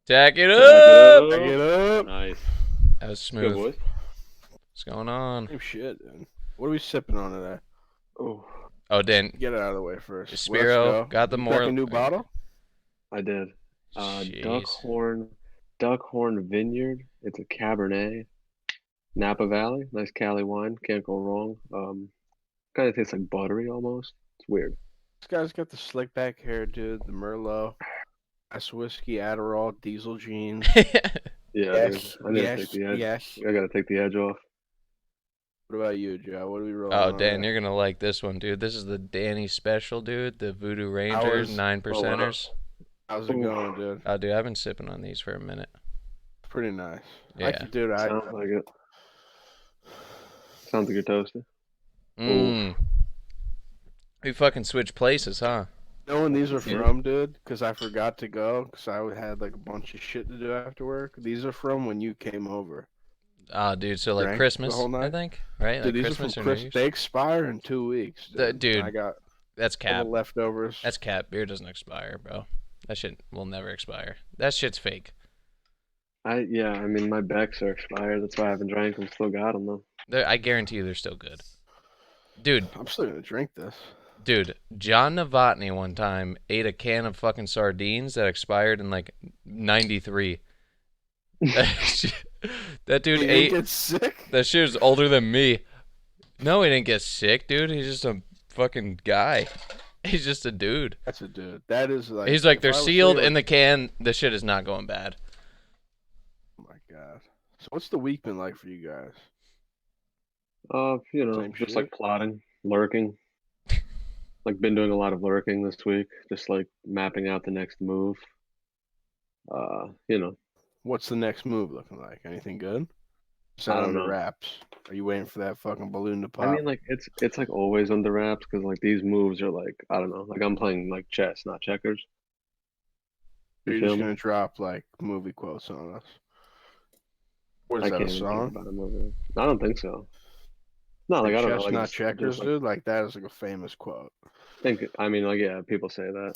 Tack it Tack it up! Tack up. it up. Nice. That was Good, smooth. boys. What's going on? Oh shit, dude. What are we sipping on today? Oh, Oh, Dan, Get it out of the way first. Let's Spiro go. got the You crack a more. new bottle? I did. Jeez. Duckhorn Vineyard. It's a Cabernet. Napa Valley. Nice Cali wine. Can't go wrong. Kind of tastes like buttery almost. It's weird. This guy's got the slick back hair, dude. The Merlot. Ice whiskey, Adderall, diesel jeans. Yeah, dude. I need to take yes, the edge. yes. I gotta take the edge off. What about you, Joe? What are we rolling Oh, on Dan, today? you're gonna like this one, dude. This is the Danny special, dude. The Voodoo How Ranger, is- 9%ers. How's it Ooh, going, dude? Oh, dude, I've been sipping on these for a minute. Pretty nice. Yeah. Dude, sounds like it. Sounds like you're toasty. Ooh. We fucking switched places, huh? know when these are Yeah. from, dude? Because I forgot to go because I had like a bunch of shit to do after work. These are from when you came over. Oh, dude, so like Drank Christmas, the whole I night? think, right? Dude, Like these Christmas are or from New Chris. Year's. They expire in 2 weeks, dude. Dude, I got that's all cap. the leftovers. That's cap. Beer doesn't expire, bro. That shit will never expire. That shit's fake. I mean my Becks are expired. That's why I haven't drank them. Still got them though. I guarantee you they're still good. Dude, I'm still gonna drink this. John Novotny one time ate a can of fucking sardines that expired in like 93. That dude You ate. didn't get sick? That shit was older than me. No, he didn't get sick, dude. He's just a fucking guy. He's just a dude. That's a dude. That is like. He's like, if they're I was sealed saying, in the can. The shit is not going bad. Oh my god. So what's the week been like for you guys? Same Just shit? like plotting, lurking. Like been doing a lot of lurking this week, just like mapping out the next move. You know, What's the next move looking like? Anything good? Is I that don't under know. wraps? Are you waiting for that fucking balloon to I pop? mean, like it's like always under wraps because like these moves are like I don't know, like I'm playing like chess, not checkers. Or You you're feel just me? gonna drop like movie quotes on us? What is I that, a can't even think song? about a movie. I don't think so. No, like Like I don't know, chess, like not just checkers, like dude? Like that is like a famous quote. think. I mean, like yeah, people say that.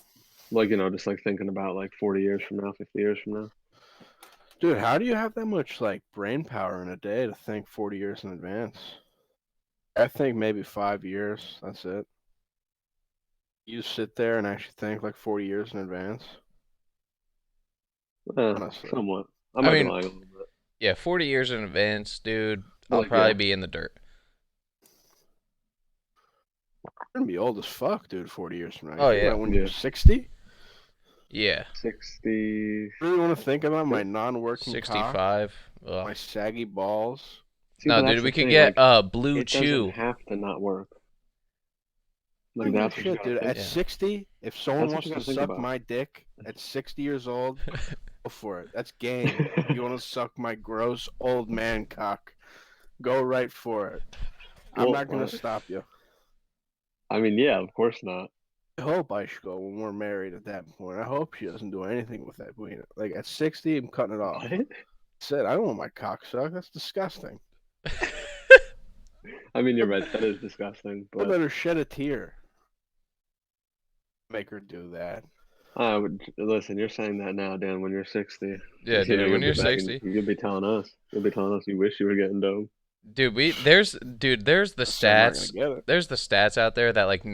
Like just like thinking about like 40 years from now, 50 years from now. Dude, how do you have that much like brain power in a day to think 40 years in advance? I think maybe 5 years. That's it. You sit there and actually think like 40 years in advance. Honestly. Somewhat. I I might be mean, lying a little bit. yeah, 40 years in advance, dude. But I'll like probably yeah, be in the dirt. You're gonna be old as fuck, dude, 40 years from now. You Oh, think yeah. about when yeah, you're 60? Yeah. 60. Really want to think about my non-working cock, 65. Ugh. my saggy balls. See, No, but dude, that's we the could thing. get Like, Blue it doesn't Chew. have to not work. I Like don't give a that's what you shit, gotta dude. think. At Yeah. 60, if someone That's what wants you to gotta think suck about. my dick at 60 years old, go for it. That's game. You want to suck my gross old man cock? Go right for it. I'm Well, not gonna stop you. I mean, yeah, of course not. I hope I should go when we're married at that point. I hope she doesn't do anything with that wiener. Like at 60, I'm cutting it off. What? Said I don't want my cock sucked. That's disgusting. I mean, you're right. That is disgusting. I But better shed a tear. Make her do that. I would listen. You're saying that now, Dan. When you're 60, Yeah, dude, when you'll you're be back and 60. you'll be telling us. You'll be telling us you wish you were getting dope. Dude, there's the I said I'm not gonna stats. get it. There's the stats out there that like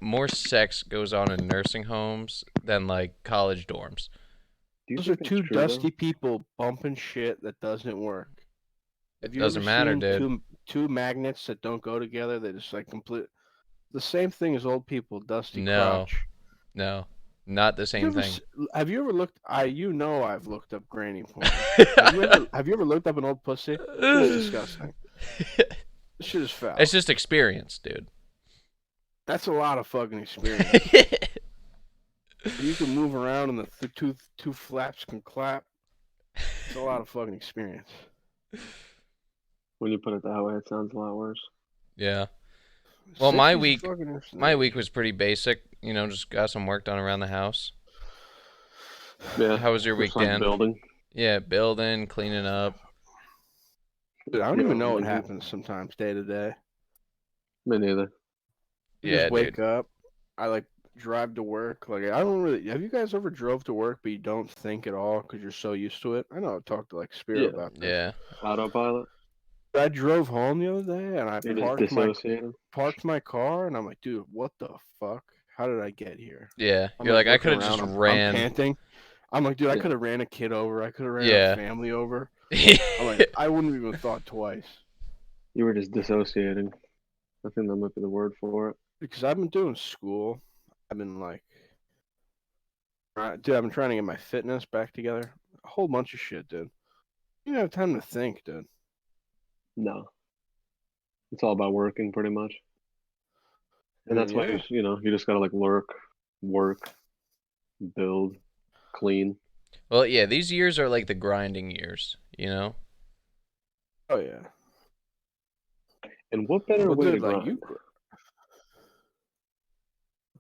more sex goes on in nursing homes than like college dorms. Do you Those are think that's two true, dusty though? people bumping shit that doesn't work. It Have you doesn't ever matter, seen dude. two magnets that don't go together? They just like complete the same thing as old people, dusty No, crotch. no, not the You same ever, thing. have you ever looked? I've looked up granny porn. Have you ever looked up an old pussy? It's disgusting. This shit is foul. It's just experience, dude. That's a lot of fucking experience. You can move around and the two flaps can clap. It's a lot of fucking experience. When you put it that way, it sounds a lot worse. Yeah. Well, my 60's a week fucking interesting my age. week was pretty basic. You know, just got some work done around the house. Yeah. How was your week, Just like Dan? building. Yeah, building, cleaning up. Dude, I don't Yeah, even know what mhm. happens sometimes day to day. Me neither. You Yeah, just wake dude. up. I like drive to work. Like I don't really. Have you guys ever drove to work but you don't think at all because you're so used to it? I know I talked to like Spiro Yeah. about this. Yeah. Autopilot. I drove home the other day and I You're just dissociating. parked my car and I'm like, dude, what the fuck? How did I get here? Yeah. I'm You're like like, I looking could have just around. I'm ran. panting. I'm like, dude, I Yeah. could have ran a kid over. I could have ran a Yeah. family over. I'm like, I wouldn't even thought twice You were just dissociating. I think that might be the word for it. because I've been doing school. I've been like, dude, I've been trying to get my fitness back together. A whole bunch of shit, dude. You don't have time to think, dude. No. It's all about working pretty much. And that's why Yeah. you just gotta like work, build, clean. Well, yeah, these years are like the grinding years, you know? Oh yeah. And what better Well, way to dude, like grind?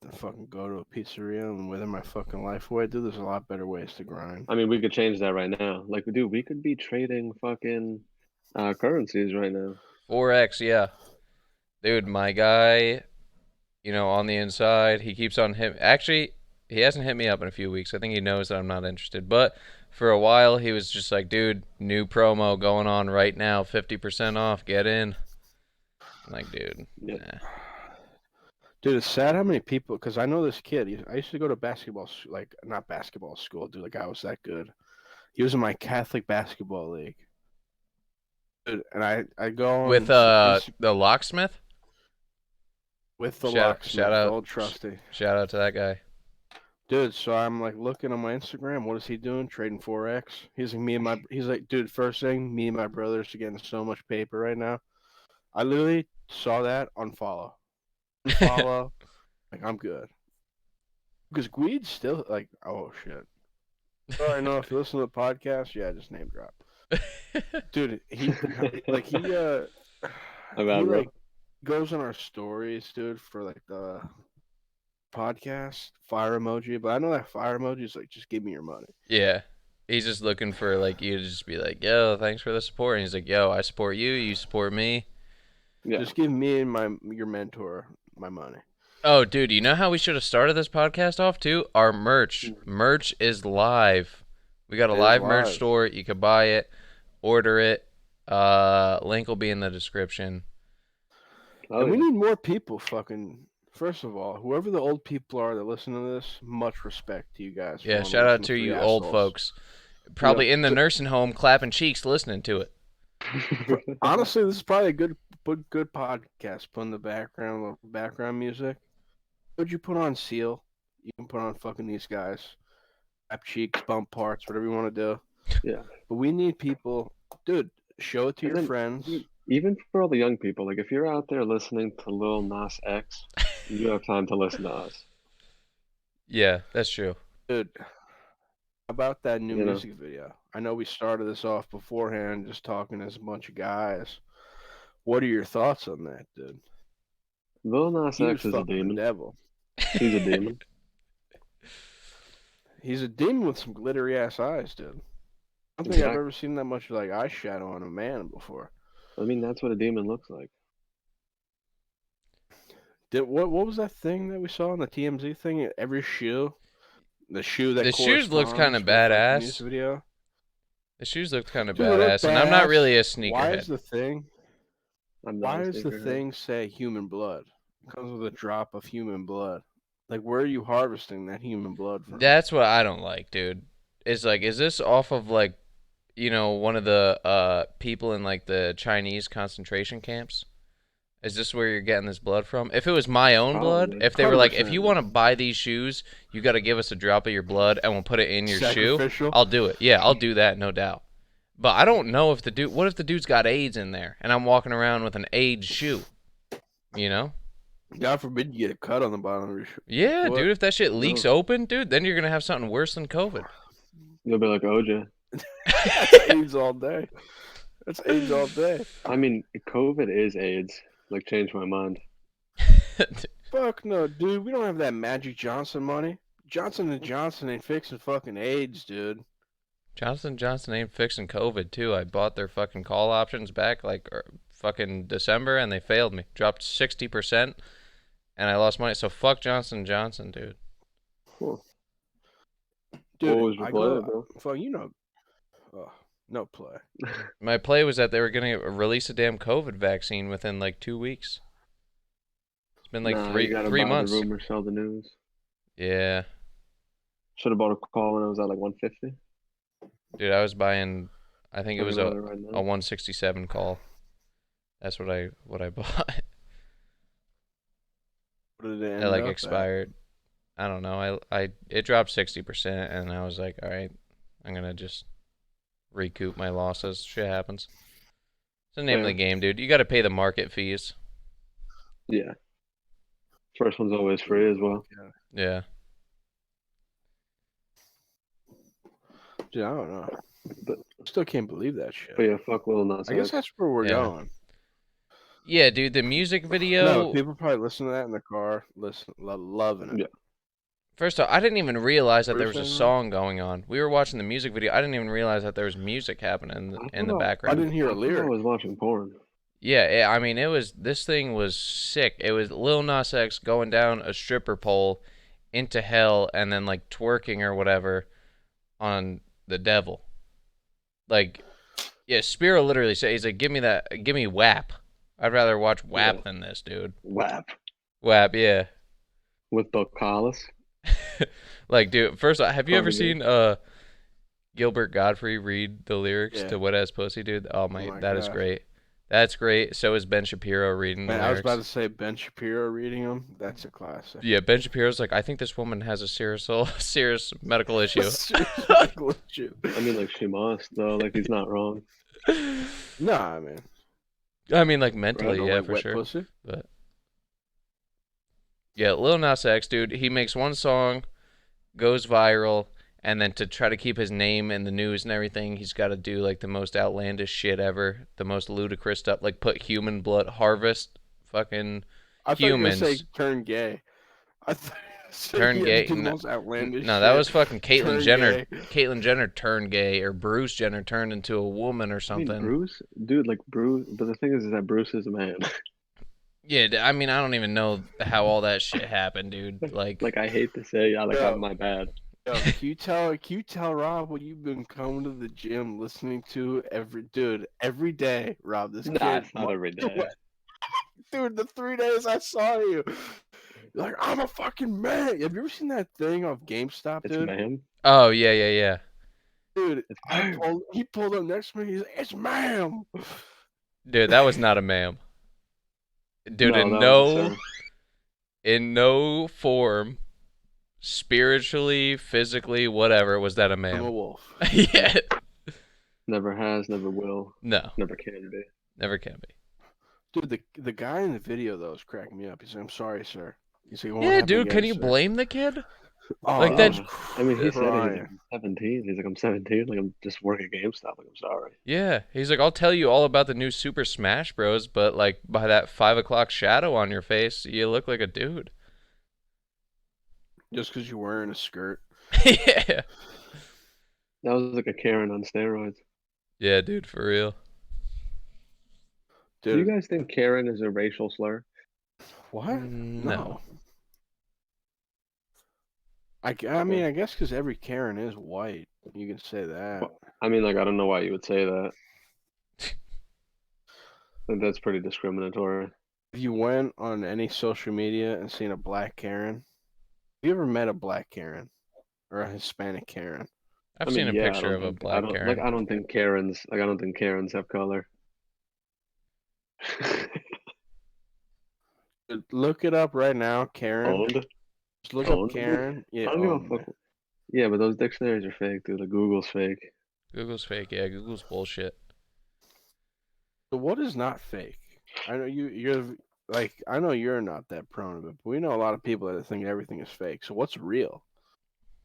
to fucking go to a pizzeria and wither my fucking life away, dude. There's a lot better ways to grind. I mean, we could change that right now. Like, dude, we could be trading fucking currencies right now. 4X, yeah. Dude, my guy, on the inside, he keeps on hit. Actually, he hasn't hit me up in a few weeks. I think he knows that I'm not interested. But for a while, he was just like, dude, new promo going on right now, 50% off. Get in. I'm like, dude, Yeah. nah. Dude, it's sad how many people. Because I know this kid. I used to go to basketball, like not basketball school, dude. Like I was that good. He was in my Catholic basketball league. Dude, and I go With on the locksmith. with the Shout locksmith, out, old trusty. shout out to that guy. Dude, so I'm like looking on my Instagram. What is he doing? Trading 4X. He's like, dude, first thing, me and my brothers are getting so much paper right now. I literally saw that, unfollow. Unfollow. Like, I'm good. Because Gweed's still like, oh shit. Sorry, no, if you listen to the podcast, yeah, just name drop. Dude, he like he My bad, bro. like goes on our stories, dude, for like the podcast fire emoji, but I know that fire emoji is like, just give me your money. Yeah. He's just looking for like you to just be like, yo, thanks for the support. And he's like, yo, I support you, you support me. Yeah. Just give me and your mentor my money. Oh, dude, you know how we should have started this podcast off too? Our merch. Merch is live. We got a It is live merch live. store. You could buy it, order it. Link will be in the description. Oh, And we yeah. need more people fucking. First of all, whoever the old people are that listen to this, much respect to you guys. For Yeah, wanting shout listen out to three you old assholes. folks. Probably in the nursing home clapping cheeks listening to it. Honestly, this is probably a good podcast. Put in the background music. Would you put on Seal? You can put on fucking these guys. Tap cheeks, bump parts, whatever you want to do. Yeah. But we need people, dude. Show it to And your then, friends. even for all the young people, like if you're out there listening to Lil Nas X, you have time to listen to us. Yeah, that's true. Dude, how about that new You know. music video? I know we started this off beforehand, just talking as a bunch of guys. What are your thoughts on that, dude? Lil Nas He was X is a fucking the demon. devil. He's a demon. He's a demon with some glittery ass eyes, dude. I don't think I've Exactly. ever seen that much like eyeshadow on a man before. I mean, that's what a demon looks like. What was that thing that we saw on the TMZ thing? Every shoe, the shoe that The shoes looked kind corresponds of with, like, the badass. music video. The shoes looked kind of Dude, they look badass, and I'm not badass. really a Why sneakerhead. is the thing? I'm not Why a does the sneakerhead. thing say human blood? It comes with a drop of human blood. Like, where are you harvesting that human blood from? That's what I don't like, dude. It's like, is this off of like, one of the people in like the Chinese concentration camps? Is this where you're getting this blood from? If it was my own blood, Probably. if they were like, if 100%. you want to buy these shoes, you got to give us a drop of your blood and we'll put it in your shoe, Sacrificial? I'll do it. Yeah, I'll do that, no doubt. But I don't know if what if the dude's got AIDS in there and I'm walking around with an AIDS shoe? You know? God forbid you get a cut on the bottom of your shoe. Yeah, What? dude, if that shit leaks open, dude, then you're going to have something worse than COVID. You'll be like OJ. That's AIDS all day. That's AIDS all day. I mean, COVID is AIDS. Like, changed my mind. Fuck no, dude. We don't have that Magic Johnson money. Johnson & Johnson ain't fixing fucking AIDS, dude. Johnson & Johnson ain't fixing COVID, too. I bought their fucking call options back, like, fucking December, and they failed me. Dropped 60%. and I lost money. So fuck Johnson & Johnson, dude. Huh. What Dude, was your I play, go. bro? Well, no play. My play was that they were gonna release a damn COVID vaccine within like 2 weeks. It's been like Nah, you gotta three buy the months. rumor, sell the news. Yeah, Should have bought a call when it was at like 150. dude, I was buying. I think it What are was you buying right a now? 167 call. That's what I bought. What did it It end like up at? expired. I don't know. I it dropped 60%, and I was like, all right, I'm gonna just recoup my losses. Shit happens. It's the name of the Fair. game, dude. You got to pay the market fees. Yeah. First one's always free as well. Yeah. Yeah. Dude, I don't know. But Still can't believe that shit. yeah, fuck Lil Nas I guess X. that's where we're Yeah. going. Yeah, dude. The music No, video. people probably listen to that in the car, loving it. Yeah. First off, I didn't even realize that What are there you was a saying, Rob? song going on. We were watching the music video. I didn't even realize that there was music happening in the I background. didn't hear a I thought I lyric. was watching porn. Yeah, I mean, this thing was sick. It was Lil Nas X going down a stripper pole into hell and then like twerking or whatever on the devil. Like, yeah, Spiro literally said, he's like, give me WAP. I'd rather watch WAP Yeah. than this, dude. WAP. WAP, yeah. With Buck Collis. Like, dude, first off, have you ever Cardigan. seen Gilbert Godfrey read the lyrics Yeah. to Wet Ass Pussy, dude? Oh Oh my, my that is God. great. That's great. So is Ben Shapiro reading the Man, I was about lyrics. to say Ben Shapiro reading them. That's a classic. Yeah, Ben Shapiro's like, I think this woman has a serious medical issue. Serious medical issue. I mean, like, she must, though. Like, he's not wrong. Nah, man. I mean, like I mentally, don't yeah, like for wet sure. pussy. But yeah, Lil Nas X, dude, he makes one song, goes viral, and then to try to keep his name in the news and everything, he's got to do like the most outlandish shit ever, the most ludicrous stuff, like put human blood, harvest fucking I thought you were gonna say humans, turn gay. I thought you said turn he had gay. to do the No, most outlandish no, that shit. was fucking Caitlyn Turn Jenner. gay. Caitlyn Jenner turned gay, or Bruce Jenner turned into a woman or I mean, something. Bruce? Dude, like, Bruce. But the thing is that Bruce is a man. Yeah, I mean, I don't even know how all that shit happened, dude. Like, Like, I hate to say, yeah, like, Yo. my bad. Yo, can you tell Rob what you've been coming to the gym listening to every day, Rob? This Nah, kid, it's not every day. dude, the 3 days I saw you, you're like, I'm a fucking man. Have you ever seen that thing of GameStop, It's dude? ma'am. oh yeah. Dude, It's ma'am. he pulled up next to me. He's like, it's ma'am. Dude, that was not a ma'am. Dude, No, that was a sir. in no form, spiritually, physically, whatever, was that a I'm a ma'am. wolf. Yeah. Never has, never will, No, never can be. never can be. Dude, the guy in the video though is cracking me up. He's like, I'm sorry, sir. He's like, it won't Yeah, happen dude, again, can you sir. blame the kid? Oh, Like that that- was I mean, he said it. He's crying. like, I'm 17. He's like, I'm 17. Like, I'm just working at GameStop. Like, I'm sorry. Yeah, he's like, I'll tell you all about the new Super Smash Bros, but like by that 5 o'clock shadow on your face, you look like a dude. Just because you're wearing a skirt. Yeah. That was like a Karen on steroids. Yeah, dude, for real. Do you Dude, guys think Karen is a racial slur? what? No. I mean, I guess because every Karen is white. You can say that. Well, I mean, like, I don't know why you would say that. Like, that's pretty discriminatory. If you went on any social media and seen a black Karen, have you ever met a black Karen or a Hispanic Karen? I've I seen mean, a yeah, picture of a I black don't Karen. like. I don't think Karens have color. Dude, look it up right now, Karen. Owned. Just look Owned? up Karen. Yeah, I don't give a owned, fuck. man. Yeah, but those dictionaries are fake, dude. Like, Google's fake. Google's fake, yeah, Google's bullshit. So what is not fake? I know you're like, I know you're not that prone to it, but we know a lot of people that think everything is fake. So what's real?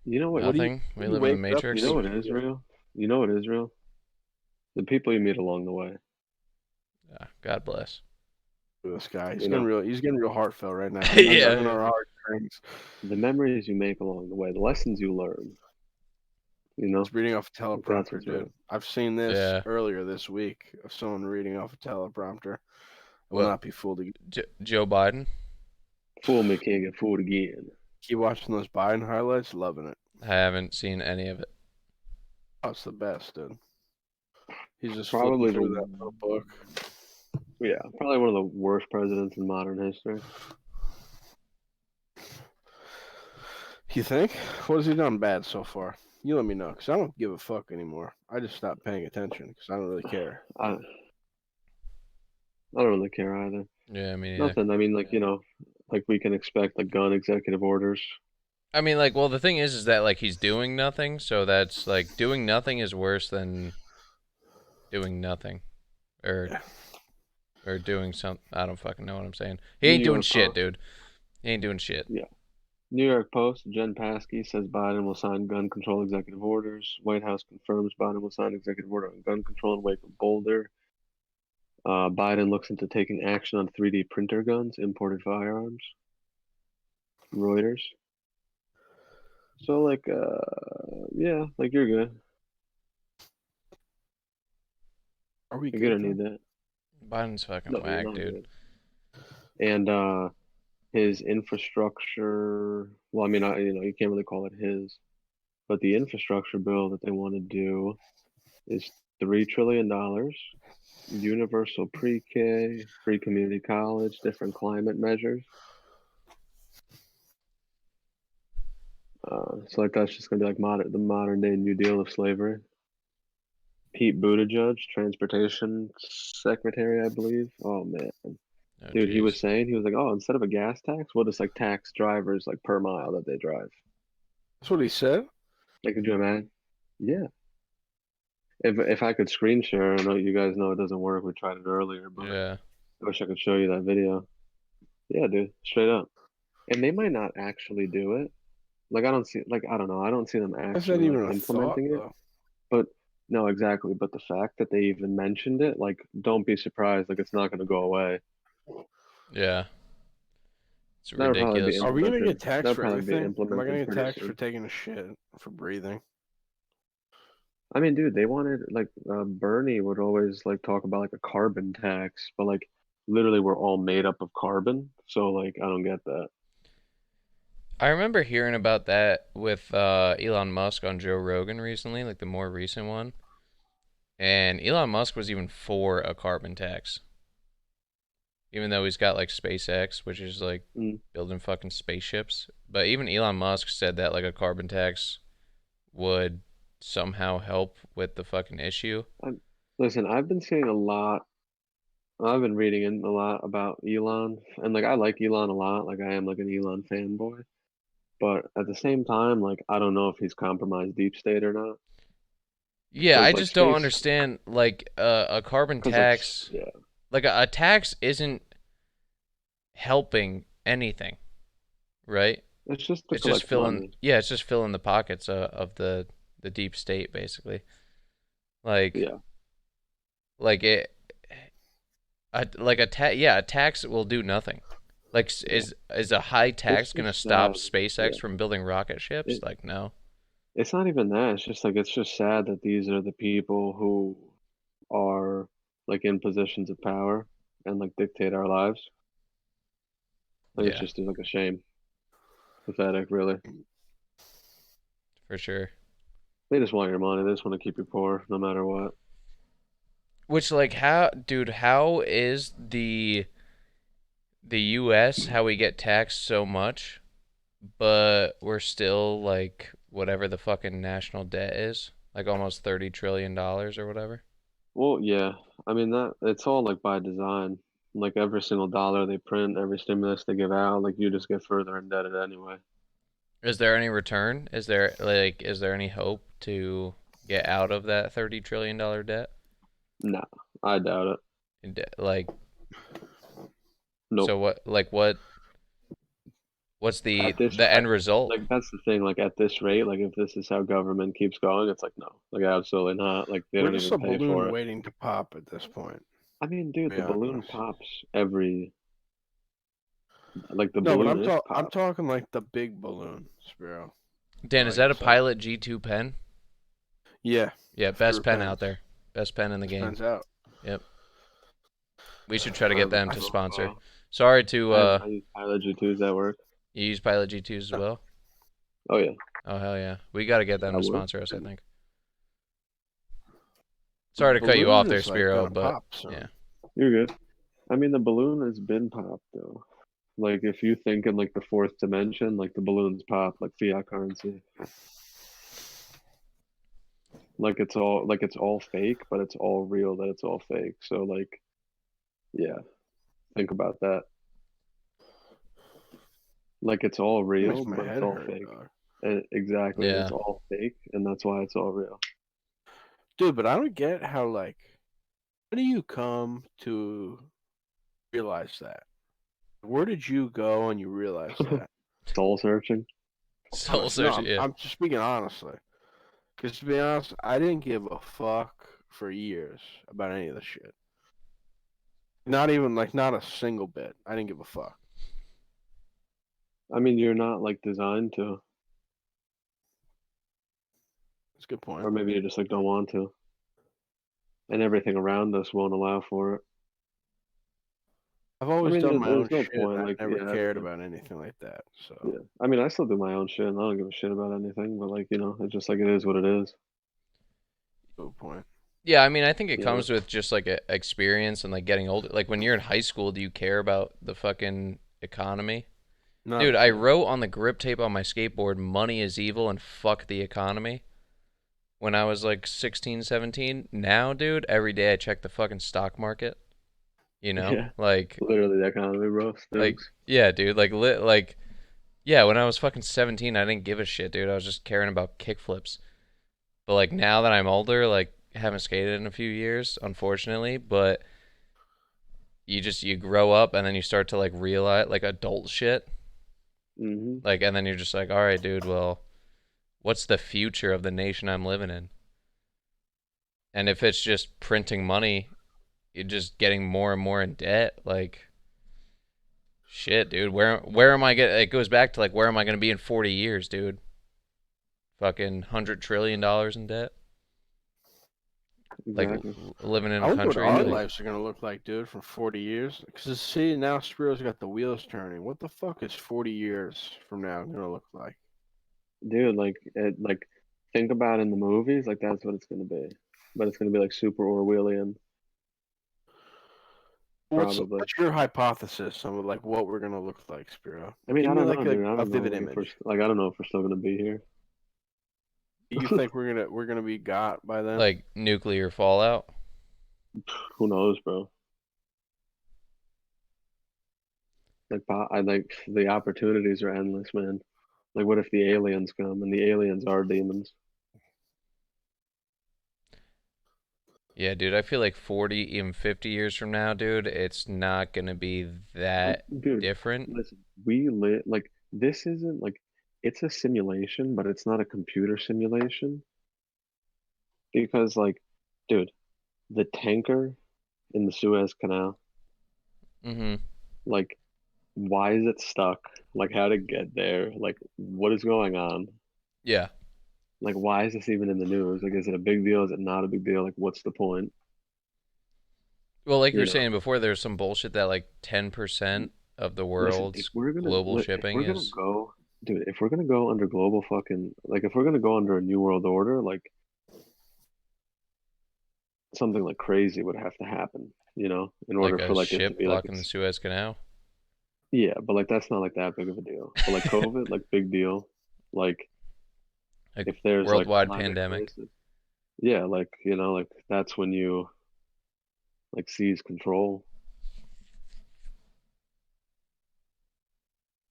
You know what? Nothing. We you live in a wake up, matrix. You know what is real? You know what is real? The people you meet along the way. Yeah, God bless. This guy, You know. he's getting real heartfelt right now. Yeah. He's our heartstrings. The memories you make along the way, the lessons you learn. You know. It's reading off a That's teleprompter, what's dude. real. I've seen this Yeah. earlier this week of someone reading off a teleprompter. I will What? not be fooled again. Joe Biden? Fool me, can't get fooled again. Keep watching those Biden highlights, loving it. I haven't seen any of it. Oh, it's the best, dude. He's just flipping Probably through that little book. probably one of the worst presidents in modern history. You think? What has he done bad so far? You let me know, because I don't give a fuck anymore. I just stopped paying attention because I don't really care. I don't really care either. Yeah, I mean, yeah. Nothing. I mean, like like we can expect like gun executive orders. I mean, like, well, the thing is that like he's doing nothing, so that's like doing nothing is worse than doing nothing, or Yeah. or doing some. I don't fucking know what I'm saying. He New ain't doing York shit, Post. dude. He ain't doing shit. Yeah. New York Post. Jen Psaki says Biden will sign gun control executive orders. White House confirms Biden will sign executive order on gun control in wake of Boulder. Biden looks into taking action on 3D printer guns, imported firearms. Reuters. So like, yeah, like you're good. Are we You're good gonna though? need that. Biden's fucking No, you're whack, not dude. good. And his infrastructure. Well, I mean, you can't really call it his, but the infrastructure bill that they want to do is $3 trillion, universal pre-K, free community college, different climate measures. So like that's just gonna be like the modern day New Deal of slavery. Pete Buttigieg, transportation secretary, I believe. Oh man, Oh, dude, he jeez. was saying he was like, oh, instead of a gas tax, we'll just like tax drivers like per mile that they drive. That's what he said. Like, could you imagine? Yeah. If I could screen share, I know you guys know it doesn't work. We tried it earlier, but Yeah. I wish I could show you that video. Yeah, dude, straight up. And they might not actually do it. Like I don't see like I don't know. I don't see them Is that actually like even a thought implementing it. though? But no, exactly. But the fact that they even mentioned it, like, don't be surprised. Like, it's not going to go away. Yeah. It's That'll probably be ridiculous. Are we gonna implemented. get taxed That'll for probably be everything? Am I gonna implemented get pretty taxed for soon. taking a shit, for breathing? I mean, dude, they wanted like Bernie would always like talk about like a carbon tax, but like literally we're all made up of carbon. So like I don't get that. I remember hearing about that with Elon Musk on Joe Rogan recently, like the more recent one. And Elon Musk was even for a carbon tax, even though he's got like SpaceX, which is like Mm. building fucking spaceships. But even Elon Musk said that like a carbon tax would somehow help with the fucking issue. I'm, listen, I've been seeing a lot. I've been reading in a lot about Elon, and like I like Elon a lot. Like I am like an Elon fanboy. But at the same time, like I don't know if he's compromised deep state or not. Yeah, I Because like just don't space, understand like a carbon because like tax, yeah, like a tax isn't helping anything, right? it's just to It's just collect filling, money. yeah, it's just filling the pockets of the deep state basically. Like Yeah, like it like a tax, yeah, a tax will do nothing. Like yeah. is a high It's tax going to just stop sad. SpaceX Yeah, from building rocket ships? it, Like no. it's not even that. It's just like it's just sad that these are the people who are like in positions of power and like dictate our lives. Like it's Yeah, just like a shame, pathetic, really. for sure. They just want your money. They just want to keep you poor, no matter what. Which like how dude, how is the US how we get taxed so much, but we're still like whatever the fucking national debt is, like almost $30 trillion or whatever. Well, yeah. I mean that it's all like by design. Like every single dollar they print, every stimulus they give out, like you just get further indebted anyway. Is there any return? Is there any hope to get out of that $30 trillion debt? Nah, I doubt it. Like Nope. so what's At this, the end result? like that's the thing. Like at this rate, like if this is how government keeps going, it's like no, like absolutely not. Like they We're don't just even a pay for balloon it. waiting to pop at this point, I mean, to dude, be the balloon honest. pops every, like the No, but balloon is I'm popped. talking like the big balloon, Spiro. Dan, is Like that a it's like Pilot G2 pen? yeah, Yeah, screw best pen out pens. there. Best pen in the This game. pen's out. Yep. We should try to get them I to Oh, sponsor. wow. Sorry to I use Pilot G2s at work. you use Pilot G2s as well. Oh yeah, Oh hell yeah, we got to get them at to work. sponsor us. I think. The Sorry to cut you off balloon there, is like Spiro, gonna but pop yeah. soon. You're good. I mean, the balloon has been popped though. Like if you think in like the fourth dimension, like the balloons pop like fiat currency. Like it's all fake, but it's all real that it's all fake. So like, yeah, think about that. Like it's all It real, makes my but it's head all hurt, fake. dog. And exactly, and it's Yeah. all fake, and that's why it's all real. Dude, but I don't get how like how do you come to realize that? Where did you go and you realize that? Soul searching. Soul Honest, no, Search. I'm Yeah. I'm just speaking honestly. Because to be honest, I didn't give a fuck for years about any of this shit. Not even like not a single bit. I didn't give a fuck. I mean, you're not like designed to, That's a good point. or maybe you just like don't want to, and everything around us won't allow for it. I've I always mean, done my own there's no shit. point. I've Like, never yeah, cared about anything like that. So yeah. I mean, I still do my own shit, and I don't give a shit about anything. But like, it's just like it is what it is. good point. Yeah, I mean, I think it You know. comes with just like a experience and like getting older. Like when you're in high school, do you care about the fucking economy? Not Dude, a I thing. wrote on the grip tape on my skateboard, money is evil and fuck the economy when I was like 16, 17. Now, dude, every day I check the fucking stock market, you know? Yeah, literally the economy, bro. Stokes. Yeah, dude, like yeah, when I was fucking 17, I didn't give a shit, dude. I was just caring about kickflips. But like now that I'm older, like haven't skated in a few years, unfortunately, but you grow up and then you start to like realize like adult shit. Hmm. Like and then you're just like, "All right, dude, well, what's the future of the nation I'm living in?" And if it's just printing money, you're just getting more and more in debt, like shit, dude. Where am I get it goes back to like where am I going to be in 40 years, dude? Fucking $100 trillion in debt? Like Exactly. living in I a wonder what country our like lives are gonna look like, dude, from 40 years. Because see, now Spiro's got the wheels turning. What the fuck is 40 years from now gonna look like? Dude, think about in the movies, like that's what it's gonna be. But it's gonna be like super Orwellian, What's probably. what's your hypothesis on like what we're gonna look like, Spiro? I mean, Give I me don't like know, dude. I a don't know vivid like if image. I don't know if we're still gonna be here. You think we're gonna be got by then? nuclear fallout? Who knows, bro? I like the opportunities are endless, man. Like, what if the aliens come and the aliens are demons? Yeah, dude, I feel like 40, even 50 years from now, dude, it's not going to be that Dude, different. listen, we live like this isn't like it's a simulation, but it's not a computer simulation because dude, the tanker in the Suez Canal, Mhm. like, why is it stuck? Like, how to get there? Like, what is going on? Yeah. Like, why is this even in the news? Like, is it a big deal? Is it not a big deal? Like, what's the point? Well, like you You were know? saying before, there's some bullshit that like 10% of the Listen, world's global if shipping we're gonna is go, dude, if we're gonna go under global fucking like if we're gonna go under a new world order, like something like crazy would have to happen, in like order a for like it to ship be like blocking the Suez Canal. yeah, but like that's not like that big of a deal. But like COVID, like big deal. Like Like if there's like worldwide climate pandemic. crisis, yeah, like like that's when you like seize control.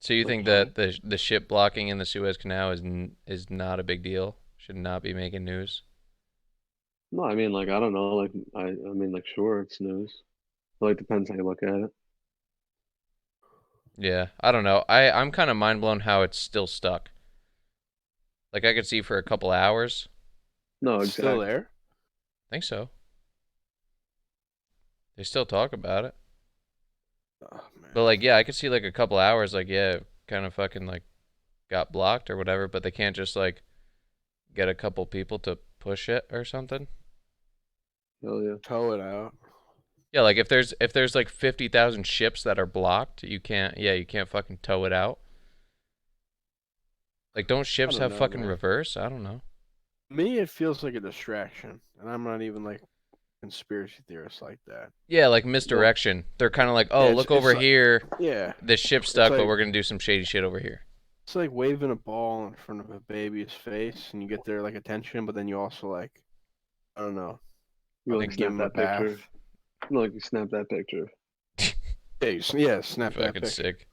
So you Like think you know, that the ship blocking in the Suez Canal is not a big deal? Should not be making news. no, I mean like I don't know, like I mean like sure it's news. It like depends how you look at it. Yeah, I don't know. I'm kind of mind blown how it's still stuck. Like I could see for a couple hours. No, It's still exactly. there? I think so. They still talk about it. Oh But man. like yeah, I could see like a couple hours like yeah, kind of fucking like got blocked or whatever, but they can't just like get a couple people to push it or something. Hell yeah. Tow it out. Yeah, like if there's like 50,000 ships that are blocked, you can't fucking tow it out. Like, don't I ships don't have know, fucking man. reverse? I don't know. Me, it feels like a distraction, and I'm not even like conspiracy theorist like that. Yeah, like Well, misdirection. They're kind of like, Yeah, oh, look it's over like here. yeah, This ship's it's stuck, but like we're gonna do some shady shit over here. it's like waving a ball in front of a baby's face, and you get their like attention, but then you also like I don't know, you like Like, give snap them a that bath. picture. Like you snap that picture. Yeah, yeah, you're snap that fucking picture. sick.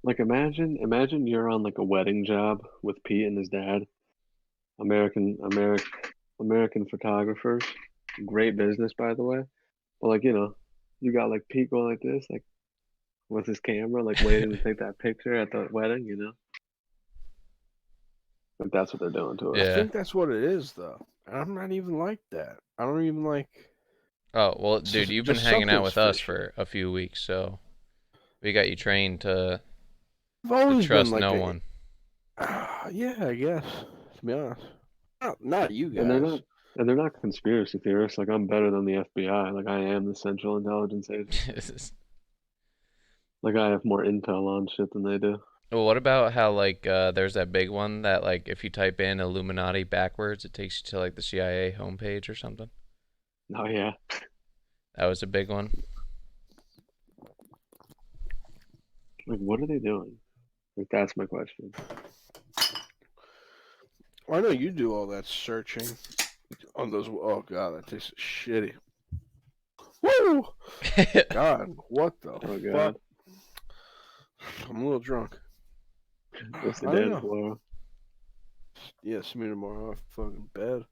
Like imagine you're on like a wedding job with Pete and his dad. American photographers. Great business, by the way. But like you got like Pete going like this, like with his camera, like waiting to take that picture at the wedding. Like that's what they're doing to I us. Yeah. think that's what it is, though. And I'm not even like that. I don't even like. Oh, well, It's dude, you've been just hanging out something's with us fishy. for a few weeks, so we got you trained to I've always been trust like no a. one. Yeah, I guess. To be honest, not you And they're guys. not and they're not conspiracy theorists. Like I'm better than the FBI. Like I am the Central Intelligence Agency. Like I have more intel on shit than they do. Well, what about how like there's that big one that like if you type in Illuminati backwards, it takes you to like the CIA homepage or something? Oh yeah. That was a big one. Like what are they doing? Like that's my question. Well, I know you do all that searching on those. Oh god, that tastes shitty. Woo! God, what the Oh fuck? God. I'm a little drunk. What's the I don't day know. tomorrow? Yeah, see me tomorrow. Fucking bed.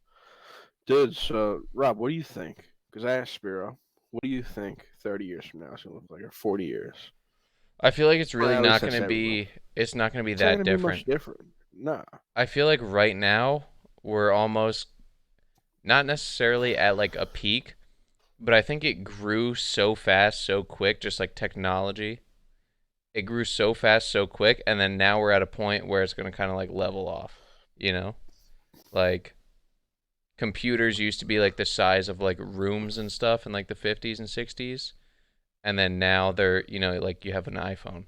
Dude, so Rob, what do you think? Because I asked Spiro, what do you think 30 years from now is gonna look like, or 40 years? I feel like it's Or really at least not that's gonna everyone. be. It's not gonna be It's not that gonna be much different. different. Nah. I feel like right now we're almost not necessarily at like a peak, but I think it grew so fast, so quick, just like technology. It grew so fast, so quick, and then now we're at a point where it's gonna kind of like level off. You know, like computers used to be like the size of like rooms and stuff in like the 50s and 60s, and then now they're like you have an iPhone.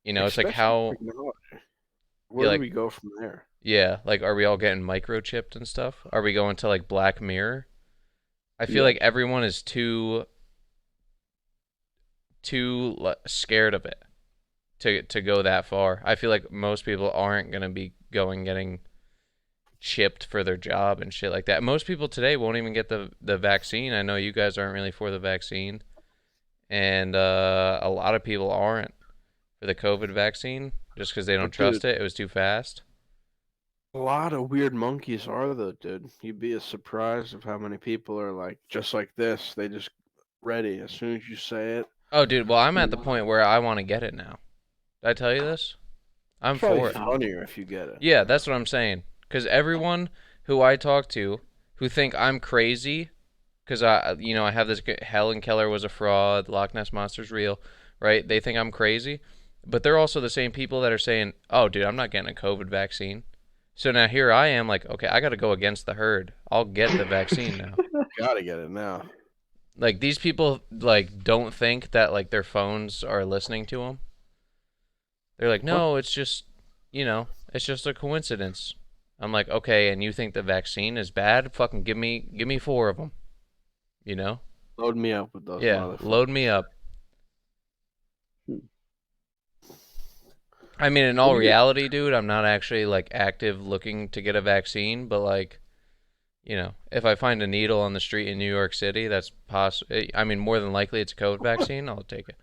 It's like Especially how technology. you Where do like we go from there? yeah, like are we all getting microchipped and stuff? Are we going to like Black Mirror? I feel like Yes. everyone is too scared of it to go that far. I feel like most people aren't gonna be getting chipped for their job and shit like that. Most people today won't even get the vaccine. I know you guys aren't really for the vaccine, and a lot of people aren't for the COVID vaccine just because they don't But dude, trust it. It was too fast. a lot of weird monkeys are though, dude. You'd be surprised of how many people are like just like this. They just ready as soon as you say it. Oh, dude. Well, I'm at the Mm. point where I want to get it now. Did I tell you this? I'm It's probably for it. Oh, funnier if you get it. Yeah, that's what I'm saying. Because everyone who I talk to who think I'm crazy, because I have this Helen Keller was a fraud, Loch Ness monster's real, right? They think I'm crazy, but they're also the same people that are saying, "Oh, dude, I'm not getting a COVID vaccine." So now here I am, like, okay, I got to go against the herd. I'll get the vaccine now. Gotta get it now. Like these people, like, don't think that like their phones are listening to them. They're like, What? no, it's just a coincidence. I'm like, okay, and you think the vaccine is bad? Fucking give me four of them. You know? Load me up with those Yeah, load motherfuckers. me up. hmm. I mean, in What all do you? reality, dude, I'm not actually like active looking to get a vaccine, but like, if I find a needle on the street in New York City, that's I mean, more than likely it's a COVID vaccine. I'll take it.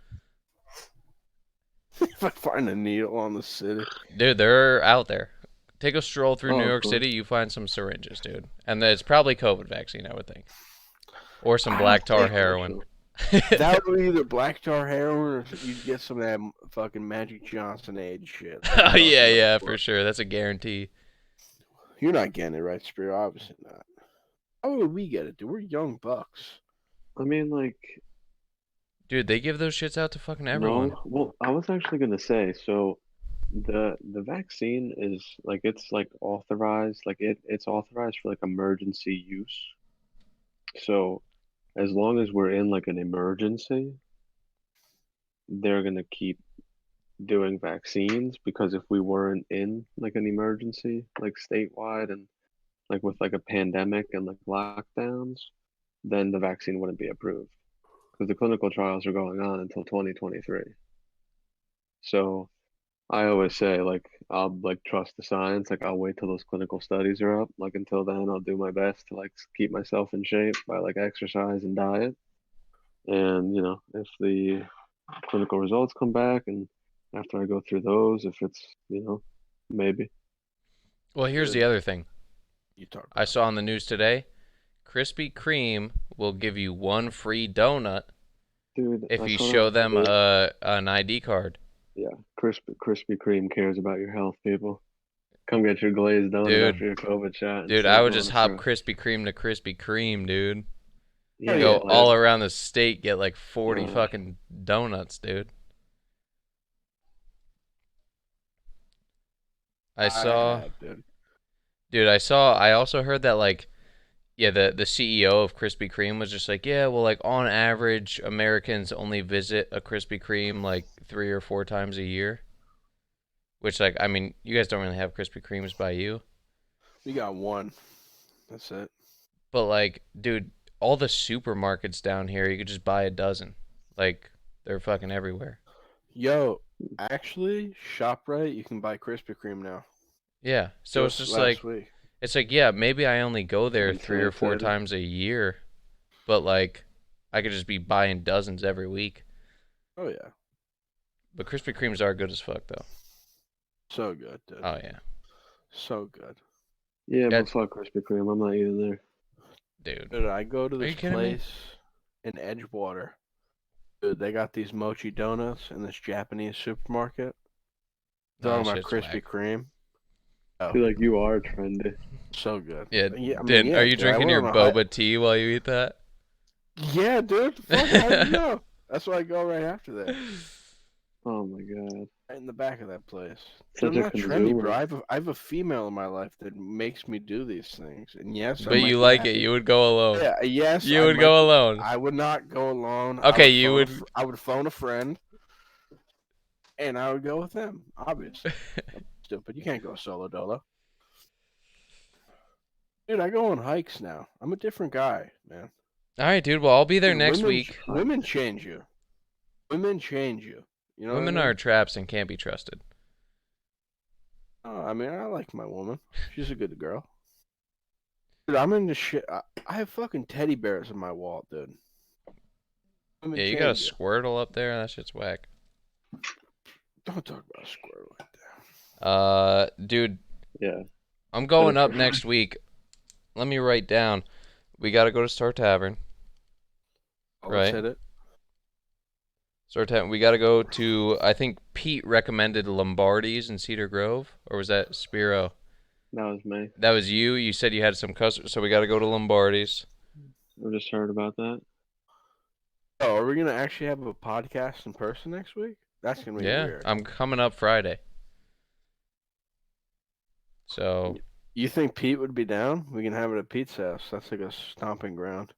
If I find a needle on the city, Dude, they're out there. Take a stroll through New Oh, of York course. City, you find some syringes, dude, and it's probably COVID vaccine, I would think, or some I black tar think heroin. Unfortunately. that would be either black tar heroin or you'd get some of that fucking Magic Johnson age shit that we Oh talked yeah, about yeah, before. for sure. That's a guarantee. You're not getting it right, Spear. Obviously not. How would we get it, dude? We're young bucks. I mean, like, Dude, they give those shits out to fucking everyone. no. Well, I was actually gonna say, so the vaccine is like it's like authorized, like it's authorized for like emergency use. So as long as we're in like an emergency, they're gonna keep doing vaccines because if we weren't in like an emergency, like statewide and like with like a pandemic and like lockdowns, then the vaccine wouldn't be approved because the clinical trials are going on until 2023. So I always say like I'll like trust the science. Like I'll wait till those clinical studies are up. Like until then, I'll do my best to like keep myself in shape by like exercise and diet. And if the clinical results come back and after I go through those, if it's maybe. Well, here's the Dude, other thing. you talk I about saw on the news today, Krispy Kreme will give you one free donut Dude, if I you saw that show on them Twitter. an ID card. Yeah, Krispy Kreme cares about your health, people. Come get your glazed donut Dude, after your COVID shot dude, instead I of would going just to hop fresh. Krispy Kreme to Krispy Kreme, dude. it. Oh Yeah, Go yeah, but like, all dude. around the state, get like 40 uh, fucking donuts, dude. I I saw, have, dude. dude, I also heard that like, yeah, the CEO of Krispy Kreme was just like, yeah, well, like on average, Americans only visit a Krispy Kreme like 3 or 4 times a year. Which, like, I mean, you guys don't really have Krispy Kremes by you, We got one. That's it. but like, dude, all the supermarkets down here, you could just buy a dozen. Like, they're fucking everywhere. Yo, actually, ShopRite, you can buy Krispy Kreme now. Yeah, so it's Just just last like, week. it's like, yeah, maybe I only go there I'm three so or four excited. times a year, but like, I could just be buying dozens every week. Oh yeah, But Krispy Kremes are good as fuck, though. so good, dude. Oh yeah, So good. Yeah, yeah, but fuck Krispy Kreme. I'm not eating there. dude. Dude, I go to Are this you kidding me? place in Edgewater. Dude, they got these mochi donuts in this Japanese supermarket. No, Talking that about shit's Krispy whack. Kreme. I Oh, feel like you are trendy. so good. Yeah, Yeah, I mean, Dan, are yeah, you dude. I drinking went your on a hike. boba tea while you eat that? Yeah, dude. Fuck, how'd you know? That's why I go right after that. Oh my god, Right in the back of that place. Dude, such I'm a not trendy, bro. consumer. I have a female in my life that makes me do these things. And yes, I But might you be like it. happy. You would go alone. Yeah, yes, You I would might go be. alone. I would not go alone. Okay, you would. I would phone a friend, and I would go with them. Obviously, that's stupid. You can't go solo dolo, dude. I go on hikes now. I'm a different guy, man. All right, dude. Well, I'll be there Dude, next week. women change you. Women change you. You know what I Women are mean? traps and can't be trusted. Oh, I mean, I like my woman. She's a good girl. Dude, I'm into shit. I have fucking teddy bears in my wall, dude. Women Yeah, you got a change you. Squirtle up there. That shit's whack. Don't talk about a squirrel like that. Dude, Yeah, I'm better going up for next week. Let me write down. We got to go to Star Tavern, Oh, let's right? hit it. Star Tavern. We got to go to. I think Pete recommended Lombardi's in Cedar Grove, or was that Spiro? that was me. That was you. You said you had some customers, so we got to go to Lombardi's. I just heard about that. Oh, are we gonna actually have a podcast in person next week? That's gonna be Yeah, weird. I'm coming up Friday. So You think Pete would be down? We can have it at Pete's house. That's like a stomping ground.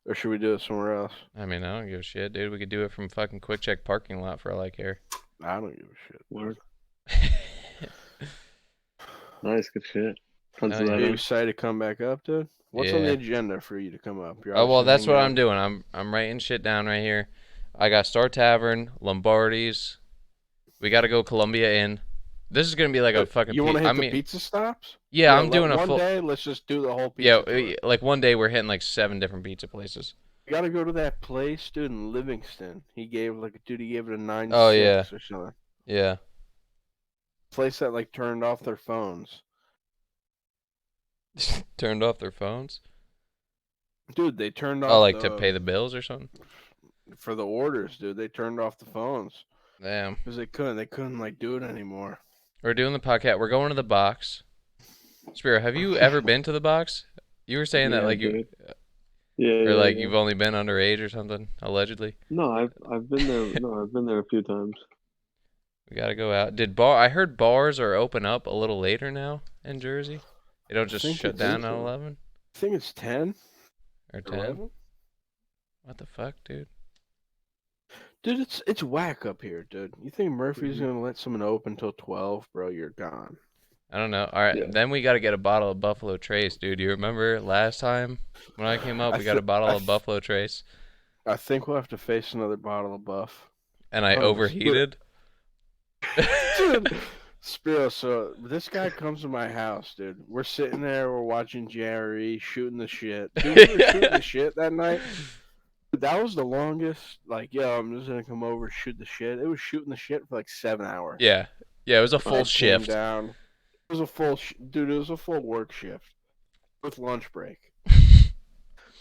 Or should we do it somewhere else? I mean, I don't give a shit, dude. We could do it from fucking Quick Check parking lot for all I care. I don't give a shit. Word. Nice, good shit. Pencil Hell that Are you yeah. in. excited to come back up, dude? What's on the Yeah. agenda for you to come up? You're Oh well, obviously that's hanging what out. I'm doing. I'm writing shit down right here. I got Star Tavern, Lombardi's. We got to go Columbia Inn. This is gonna be like a fucking. You want to hit I the mean, pizza stops? yeah, I'm doing a one full. day. Let's just do the whole Yeah, pizza tour. like one day we're hitting like 7 different pizza places. You gotta go to that place, dude, in Livingston. He gave it a 9.6 Oh yeah, or something. yeah. Place that like turned off their phones. Turned off their phones. Dude, they turned Oh, off like to pay the bills or something. for the orders, dude. They turned off the phones Damn. because they couldn't like do it anymore. We're doing the podcast. We're going to the box. Spiro, have you ever been to the box? You were saying that Yeah, like you, dude. Yeah, or yeah, like yeah. you've only been underage or something, allegedly. No, I've been there. No, I've been there a few times. We gotta go out. I heard bars are open up a little later now in Jersey. They don't I just think shut it's down at so. 11 I think it's 10 or or 10. 11. What the fuck, dude? Dude, it's whack up here, dude. You think Murphy's Mhm. gonna let someone open till 12, bro? You're gone. I don't know. All right, Yeah. then we got to get a bottle of Buffalo Trace, dude. You remember last time when I came up, I we got a th- I bottle of th- Buffalo Trace, I think we'll have to face another bottle of Buff. and I 100%. overheated. Dude, Spiro, so this guy comes to my house, dude. We're sitting there, we're watching Jerry shooting the shit. Dude, we were shooting the shit that night. That was the longest. Like, yo, I'm just gonna come over, shoot the shit. It was shooting the shit for like 7 hours. Yeah, yeah, it was a full Rob came shift. down. It was a full, dude. It was a full work shift with lunch break,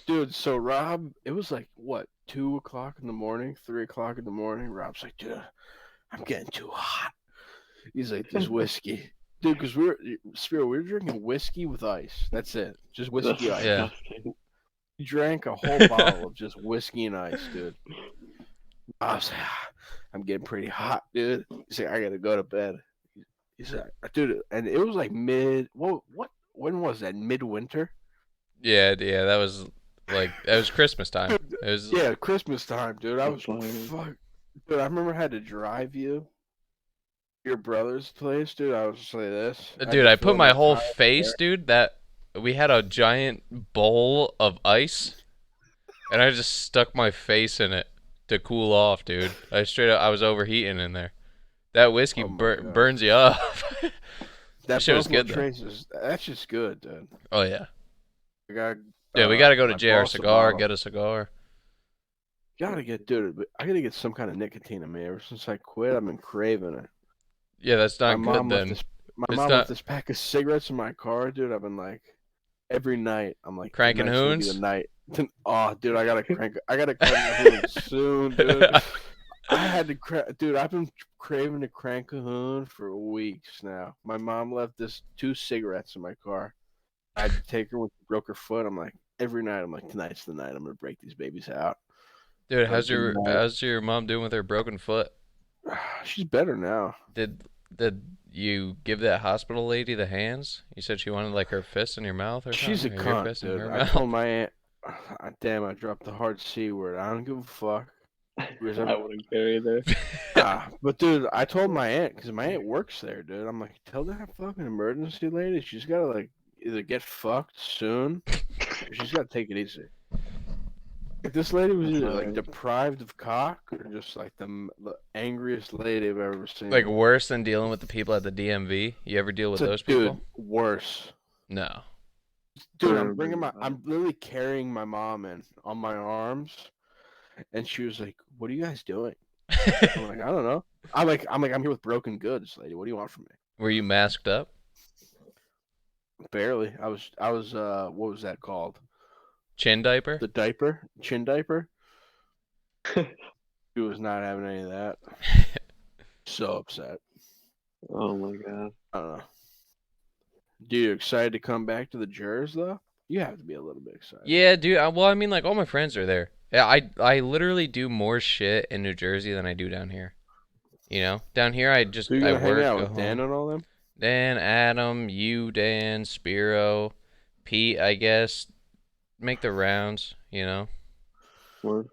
dude. So Rob, it was like what, 2 o'clock in the morning, 3 o'clock in the morning. Rob's like, dude, I'm getting too hot. He's like, this whiskey, dude, because Spiro, we were drinking whiskey with ice. That's it, just That's whiskey ice. Yeah. disgusting. He drank a whole bottle of just whiskey and ice, dude. I was like, I'm getting pretty hot, dude. He's like, I gotta go to bed. He's like, dude, and it was like what? When was that? Midwinter? Yeah, yeah, that was that was Christmas time. It was, Yeah, Christmas time, dude. I was Fine. fuck, dude. I remember I had to drive you to your brother's place, dude. I was just like this. I had dude. to I fill put in my my whole tire face, there. dude. That we had a giant bowl of ice, and I just stuck my face in it to cool off, dude. I was overheating in there. That whiskey Oh my god, burns you up. That that shit was Buffalo good though. Trace that's just good, dude. Oh yeah. I got Dude, we gotta go to my JR boss a Cigar, bottle. get a cigar. Gotta get, dude. I gotta get some kind of nicotine in me. Ever since I quit, I've been craving it. Yeah, that's My not good mom left then. this. My It's mom left not this pack of cigarettes in my car, dude. I've been like, every night. I'm like, cranking tonight's gonna be the hoons. night. Oh, dude, I gotta crank. I gotta crank a hoon soon, dude. I had to crank, dude. I've been craving to crank a hoon for weeks now. My mom left this 2 cigarettes in my car. I had to take her when she broke her foot. I'm like, every night. I'm like, tonight's the night. I'm gonna break these babies out. Dude, Like, tonight. how's your mom doing with her broken foot? She's better now. Did did you give that hospital lady the hands? You said she wanted like her fist in your mouth or She's a something, or your cunt, fist in dude. her I told mouth. my aunt, damn, I dropped the hard C word. I don't give a fuck. Because I wouldn't care either. But dude, I told my aunt because my aunt works there, dude. I'm like, tell that fucking emergency lady she's gotta like either get fucked soon or she's gotta take it easy. Like this lady was That's either not like right. deprived of cock or just like the angriest lady I've ever Like seen. worse than dealing with the people at the DMV. You ever deal with So, those dude, people? worse. No. Dude, Um, I'm literally carrying my mom in on my arms, and she was like, "What are you guys doing?" I'm like, "I don't know." I'm here with broken goods, lady. What do you want from me? Were you masked up? Barely. I was what was that called? Chin diaper? The diaper, chin diaper. She was not having any of that. So upset. oh my god. I don't know. Dude, you excited to come back to the Jers though? You have to be a little bit excited. Yeah, dude. Well, I mean, like all my friends are there. Yeah, I literally do more shit in New Jersey than I do down here. You know, down here So you're I gonna hang work, out go with Dan home. and all them? Dan, Adam, you, Dan, Spiro, Pete, I guess, make the rounds, you know. Word.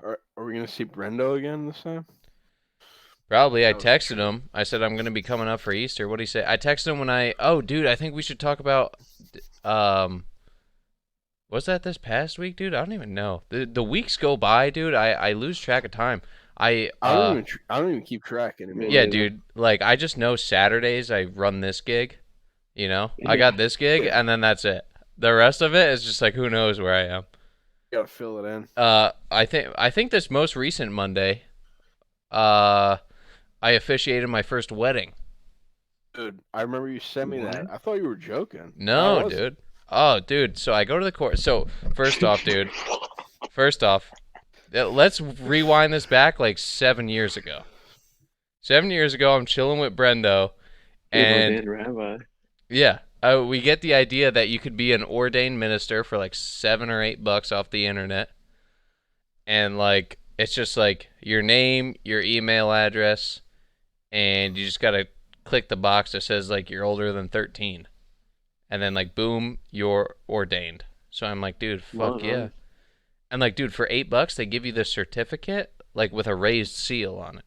Are we gonna see Brendo again this time? Probably I That was a texted treat. him. I said I'm gonna be coming up for Easter. What do you say? I texted him when oh dude, I think we should talk about um was that this past week, dude? I don't even know. The weeks go by, dude. I lose track of time. I I don't even keep track Me anymore. yeah, neither. dude. Like I just know Saturdays I run this gig, you know? I Yeah. got this gig Yeah. and then that's it. The rest of it is just like who knows where I am. You gotta fill it in. I think this most recent Monday, uh I officiated my first wedding. Dude, I remember you sent me that. What? I thought you were joking. How No, was it? dude. Oh, dude. So I go to the court. So first off, dude. First off, let's rewind this back like 7 years ago. 7 years ago, I'm chilling with Brendo, An and ordained rabbi. yeah, we get the idea that you could be an ordained minister for like $7 or $8 off the internet, and like it's just like your name, your email address, and you just gotta click the box that says like you're older than 13. And then like boom, you're ordained. So I'm like, dude, Well, fuck yeah. nice. And like, dude, for $8 they give you the certificate like with a raised seal on it.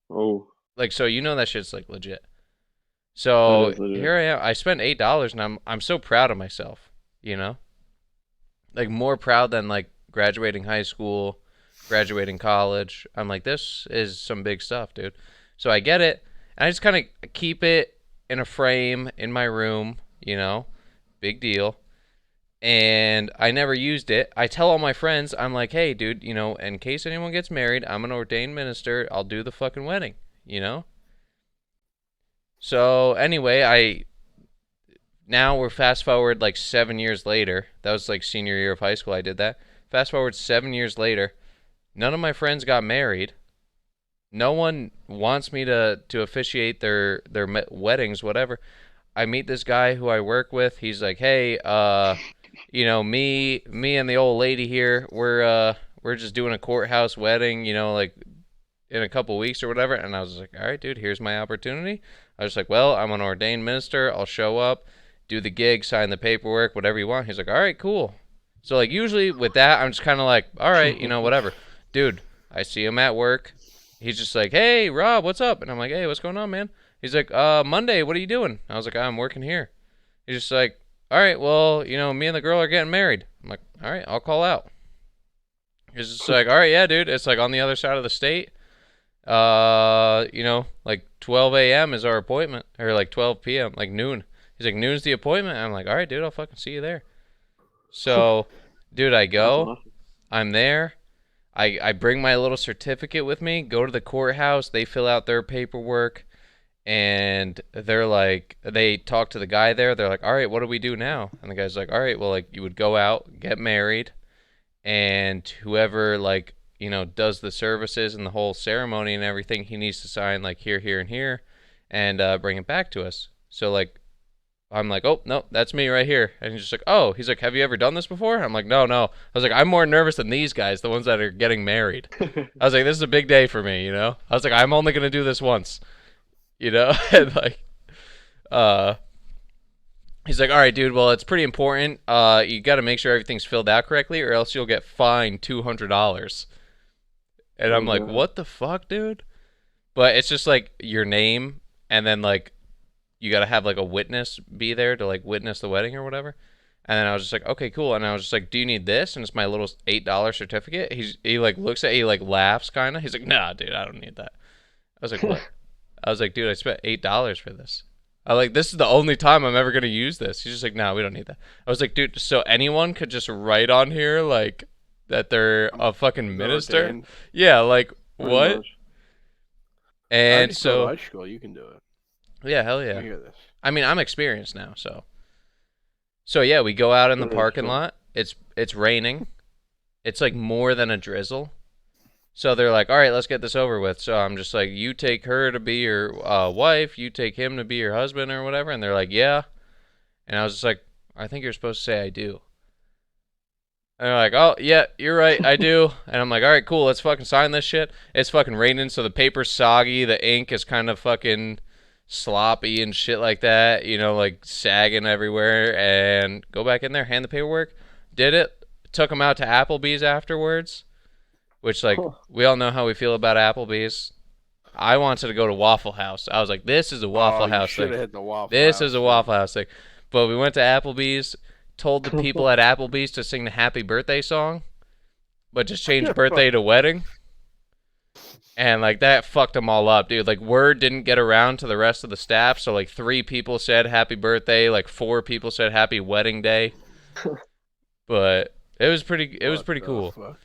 Oh, Like, so you know that shit's like legit. that So is legit. here I am. I spent $8 and I'm so proud of myself. You know, like more proud than like graduating high school, graduating college. I'm like, this is some big stuff, dude. So I get it, and I just kind of keep it in a frame in my room. You know, big deal. And I never used it. I tell all my friends, I'm like, hey, dude, you know, in case anyone gets married, I'm an ordained minister. I'll do the fucking wedding. You know. So anyway, I now we're fast forward like 7 years later. That was like senior year of high school. I did that. Fast forward 7 years later. None of my friends got married. No one wants me to officiate their weddings, whatever. I meet this guy who I work with. He's like, hey, you know, me and the old lady here, we're just doing a courthouse wedding, you know, like in a couple weeks or whatever. And I was like, all right, dude, here's my opportunity. I was like, well, I'm an ordained minister. I'll show up, do the gig, sign the paperwork, whatever you want. He's like, all right, cool. So like usually with that, I'm just kind of like, all right, you know, whatever. Dude, I see him at work. He's just like, hey, Rob, what's up? And I'm like, hey, what's going on, man? He's like, Monday, what are you doing? I was like, I'm working here. He's just like, all right, well, you know, me and the girl are getting married. I'm like, all right, I'll call out. He's just like, all right, yeah, dude. It's like on the other side of the state. You know, like 12 a.m. is our appointment, or like 12 p.m., like noon. He's like, noon's the appointment. I'm like, all right, dude, I'll fucking see you there. So, dude, I That's go. awesome. I'm there. I bring my little certificate with me, go to the courthouse. They fill out their paperwork, and they're like, they talk to the guy there. They're like, all right, what do we do now? And the guy's like, all right, well, like, you would go out, get married, and whoever, like, you know, does the services and the whole ceremony and everything, he needs to sign, like, here, here, and here, and bring it back to us. So, like, I'm like, oh, no, that's me right here. And he's just like, oh, he's like, have you ever done this before? I'm like, no, no. I was like, I'm more nervous than these guys, the ones that are getting married. I was like, this is a big day for me, you know? I was like, I'm only going to do this once, you know? And like, uh, he's like, all right, dude, well, it's pretty important. You got to make sure everything's filled out correctly or else you'll get fined $200. And Oh I'm like, god. what the fuck, dude? But it's just like your name and then like you got to have like a witness be there to like witness the wedding or whatever. And then I was just like, okay, cool. And I was just like, do you need this? And it's my little $8 certificate. He like looks at, he like laughs kind of. He's like, nah, dude, I don't need that. I was like, what? I was like, dude, I spent $8 for this. I like, this is the only time I'm ever gonna use this. He's just like, nah, we don't need that. I was like, dude, so anyone could just write on here like that they're a fucking They're minister? ordained. Yeah, like Pretty what? much. I And already told so, high school you can do it. yeah, hell Let yeah. me hear this. I mean, I'm experienced now, so. So yeah, we go out in the That is parking true. lot. It's raining. It's like more than a drizzle. So they're like, "All right, let's get this over with." So I'm just like, "You take her to be your wife. You take him to be your husband, or whatever." And they're like, "Yeah." And I was just like, "I think you're supposed to say I do." And they're like, "Oh yeah, you're right, I do." And I'm like, "All right, cool. Let's fucking sign this shit." It's fucking raining, so the paper's soggy. The ink is kind of fucking sloppy and shit like that. You know, like sagging everywhere. And go back in there, hand the paperwork. Did it. Took him out to Applebee's afterwards. Which, like, Huh. we all know how we feel about Applebee's. I wanted to go to Waffle House. I was like, this is a Oh, Waffle you House should thing. have hit the Waffle This House is a thing. Waffle House thing. But we went to Applebee's, told the people at Applebee's to sing the happy birthday song, but just changed birthday to wedding. And, like, that fucked them all up, dude. Like, word didn't get around to the rest of the staff. So, like, 3 people said happy birthday. Like, 4 people said happy wedding day. But it was What pretty the cool. fuck?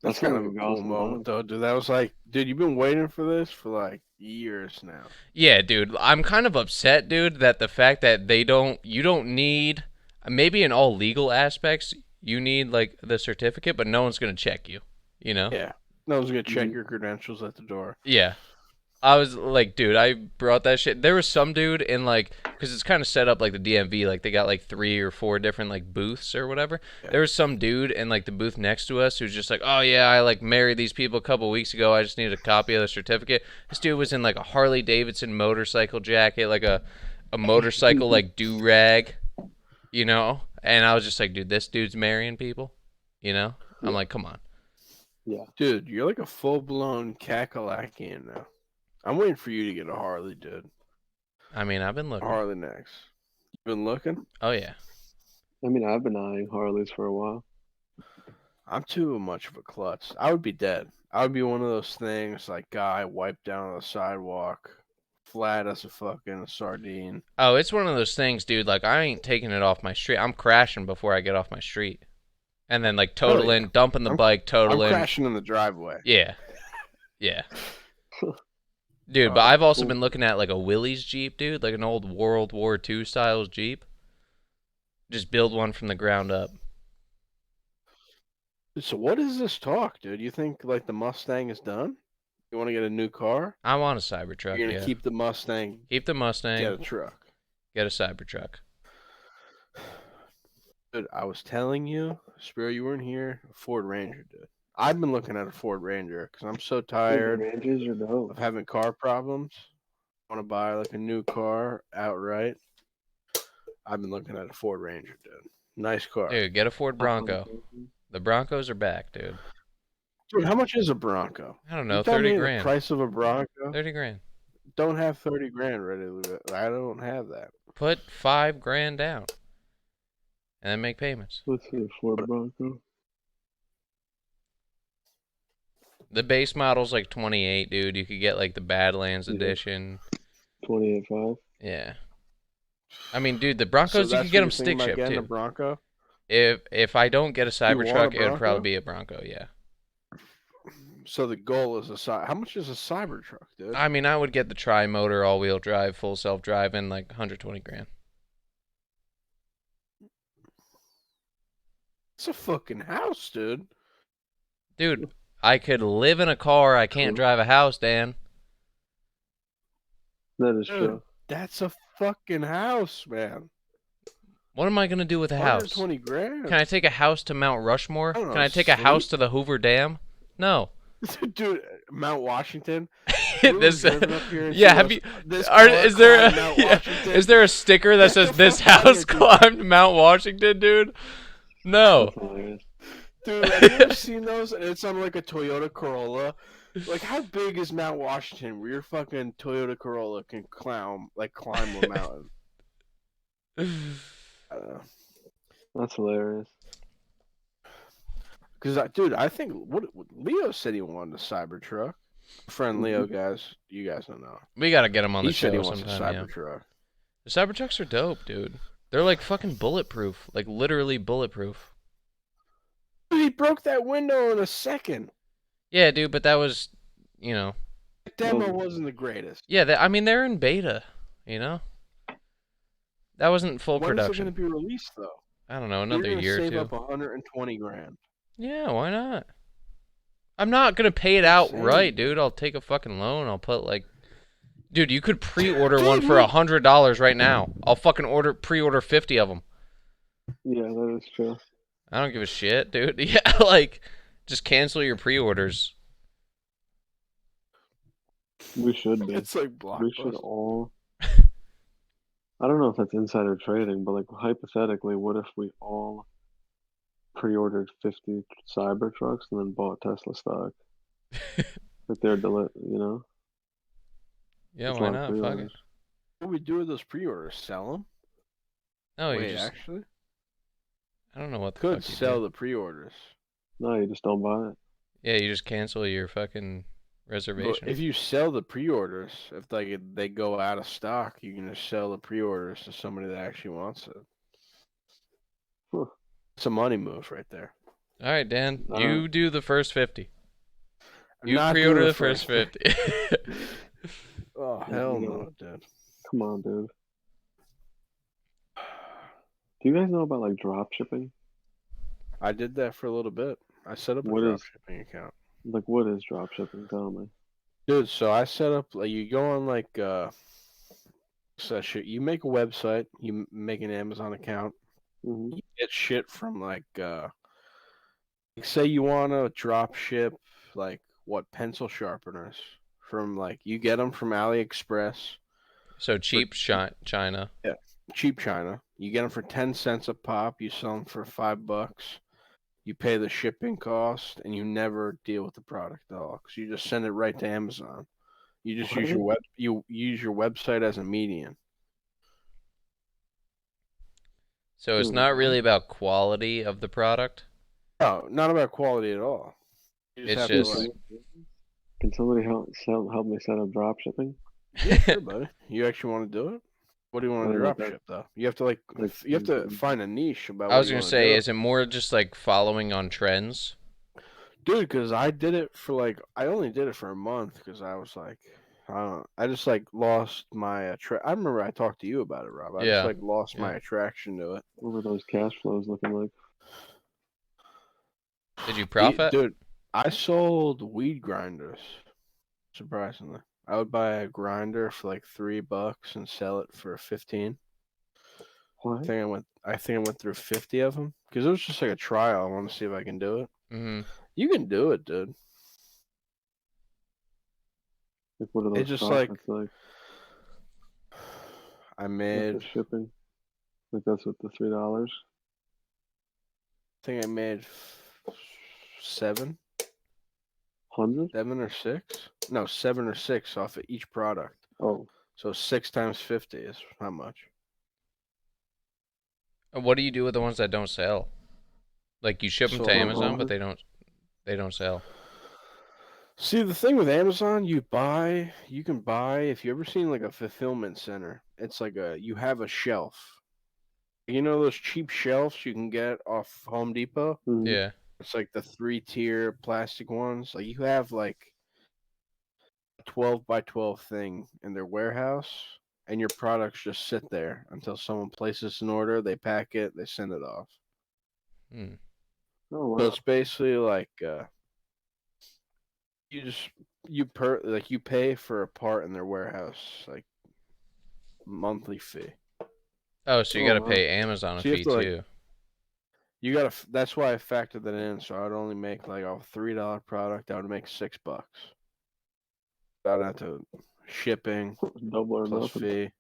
That That's sounds kind like of a a cool awesome moment, time. though, dude. That was like, dude, you've been waiting for this for like years now. Yeah, dude. I'm kind of upset, dude, that the fact that you don't need, maybe in all legal aspects, you need like the certificate, but no one's gonna check you. You know? Yeah. No one's gonna check Mhm. your credentials at the door. Yeah. I was like, dude, I brought that shit. There was some dude in like, because it's kind of set up like the DMV, like they got like 3 or 4 different like booths or whatever. Yeah. There was some dude in like the booth next to us who's just like, oh yeah, I like married these people a couple weeks ago. I just needed a copy of the certificate. This dude was in like a Harley Davidson motorcycle jacket, like a motorcycle like do rag, you know. And I was just like, dude, this dude's marrying people. You know, I'm Yeah. like, come on. Yeah. Dude, you're like a full-blown Kakalakian now. I'm waiting for you to get a Harley, dude. I mean, I've been looking. Harley next. You been looking? Oh yeah. I mean, I've been eyeing Harleys for a while. I'm too much of a klutz. I would be dead. I would be one of those things like guy wiped down on the sidewalk, flat as a fucking sardine. Oh, it's one of those things, dude. Like I ain't taking it off my street. I'm crashing before I get off my street, and then like Hell yeah. totaling, dumping the I'm- bike, I'm totaling. crashing in the driveway. Yeah, yeah. Dude, but I've also been looking at like a Willys Jeep, dude, like an old World War II styles Jeep. Just build one from the ground up. So what is this talk, dude? You think like the Mustang is done? You want to get a new car? I want a Cybertruck. You're gonna Yeah. keep the Mustang, Keep the Mustang. get a truck. Get a Cybertruck. Dude, I was telling you, Spiro, you weren't here. A Ford Ranger, dude. I've been looking at a Ford Ranger because I'm so tired Rangers are dope. of having car problems. I want to buy like a new car outright. I've been looking at a Ford Ranger, dude. Nice car. Dude, get a Ford Bronco. The Broncos are back, dude. Dude, how much is a Bronco? I don't know, You tell 30 me grand. the price of a Bronco? 30 grand. Don't have 30 grand ready to. I don't have that. Put 5 grand down. And then make payments. Let's see, Ford Bronco. The base model's like 28, dude. You could get like the Badlands Yeah. edition. 28.5. Yeah. I mean, dude, the So Broncos, you that's could get what them you're thinking stick about shipped getting a too. Bronco? If I don't get a You want a Cybertruck, it would Bronco? probably be a Bronco, yeah. So the goal is how much is a Cybertruck, dude? I mean, I would get the tri-motor, all-wheel drive, full self-driving, like 120 grand. It's a fucking house, dude. Dude, I could live in a car. I can't drive a house, Dan. That is Dude, true. that's a fucking house, man. What am I going to do with a house? 120 grand. Can I take a house to Mount Rushmore? I don't know, Can I take a sleep? house to the Hoover Dam? No. Dude, Mount Washington. This, driven up here and yeah, seen have those- you? this Are, car is there climbed a, Mount yeah, Washington? is there a sticker that Get says the this fuck outta house here, dude. climbed Mount Washington, dude? No. That's hilarious. Dude, have you ever seen those? And it's on like a Toyota Corolla. Like, how big is Mount Washington where your fucking Toyota Corolla can climb a mountain? I don't know. That's hilarious. Because, dude, I think what Leo said he wanted a Cybertruck. Friend Leo, guys, you guys don't know. We gotta get him on He the said he show wants a sometime. Yeah. Cybertruck. The Cybertrucks are dope, dude. They're like fucking bulletproof, like literally bulletproof. Dude, he broke that window in a second. Yeah, dude, but that was, you know, The demo Well- wasn't the greatest. yeah. I mean, they're in beta, you know. That wasn't full When is it going production. to be released, though? I don't know, You're another gonna year or save two. up 120 grand. Yeah, why not? I'm not gonna pay it Insane. outright, dude. I'll take a fucking loan. I'll put like, dude, you could pre-order Dude, one for we- $100 right now. I'll fucking pre-order 50 of them. Yeah, that is true. I don't give a shit, dude. Yeah, like, just cancel your pre-orders. We should be. It's like We should Blockbuster. all. I don't know if that's insider trading, but like hypothetically, what if we all pre-ordered 50 Cybertrucks and then bought Tesla stock? Like they're you know? Yeah, It's why on not? Fuck it. pre-orders. What do we do with those pre-orders? Sell them? No, you Wait, just. actually, I don't know what the could fuck you sell do. the pre-orders. No, you just don't buy it. Yeah, you just cancel your fucking But reservation. if you sell the pre-orders, if they go out of stock, you can just sell the pre-orders to somebody that actually wants it. Huh. It's a money move right there. All right, Dan, All you right. do the first 50. You Not pre-order doing the first 50. Oh Yeah, hell you no, know. dude. Come on, dude. Do you guys know about like drop shipping? I did that for a little bit. I set up a What drop is- shipping account. Like, what is drop shipping? Tell me. Dude, so I set up like you go on like you make a website, you make an Amazon account, Hmm. you get shit from like say you want to drop ship like what pencil sharpeners from like you get them from AliExpress, So cheap China. cheap China. You get them for 10 cents a pop, you sell them for $5. You pay the shipping cost, and you never deal with the product at all because you just send it right to Amazon. You just use What? you use your website as a median. So it's Dude, not what? really about quality of the product. No, not about quality at all. You just It's have to Dude, just like, can somebody help me set up drop shipping? yeah, sure, buddy. You actually want to do it? What do you I want to mean, drop ship though? You have to like, you have to find a niche about I what was you gonna want to say, do. is it more just like following on trends? Dude, because I did it for I only did it for a month because I was like, I don't know, I just like lost my I remember I talked to you about it, Rob. I just Yeah, like lost yeah. my attraction to it. what were those cash flows looking like? Did you profit? Dude, I sold weed grinders. Surprisingly, I would buy a grinder for like $3 and sell it for 15. What? I think I went through 50 of them because it was just like a trial. I want to see if I can do it. Mm-hmm. You can do it, dude. Like, what are It's those just like profits like I after made. shipping? Like, that's with the $3. I think I made seven, 100? 7 or 6. No, 7 or 6 off of each product. Oh, So 6 times 50 is how much? What do you do with the ones that don't sell? Like you ship them to Sold them Amazon, all. but they don't sell. See, the thing with Amazon, you can buy, if you ever seen like a fulfillment center, it's like you have a shelf. You know those cheap shelves you can get off Home Depot? mhm. Yeah. It's like the 3-tier plastic ones. Like you have like a 12 by 12 thing in their warehouse, and your products just sit there until someone places an order, they pack it, they send it off. Hmm. Oh, So wow. it's basically like you just you pay for a part in their warehouse, like monthly fee. Oh, so you Oh, got to wow. pay Amazon a So you have fee to like too. you gotta. That's why I factored that in. So I'd only make like a $3 product. I would make $6. I'd have to shipping Double or plus nothing. fee.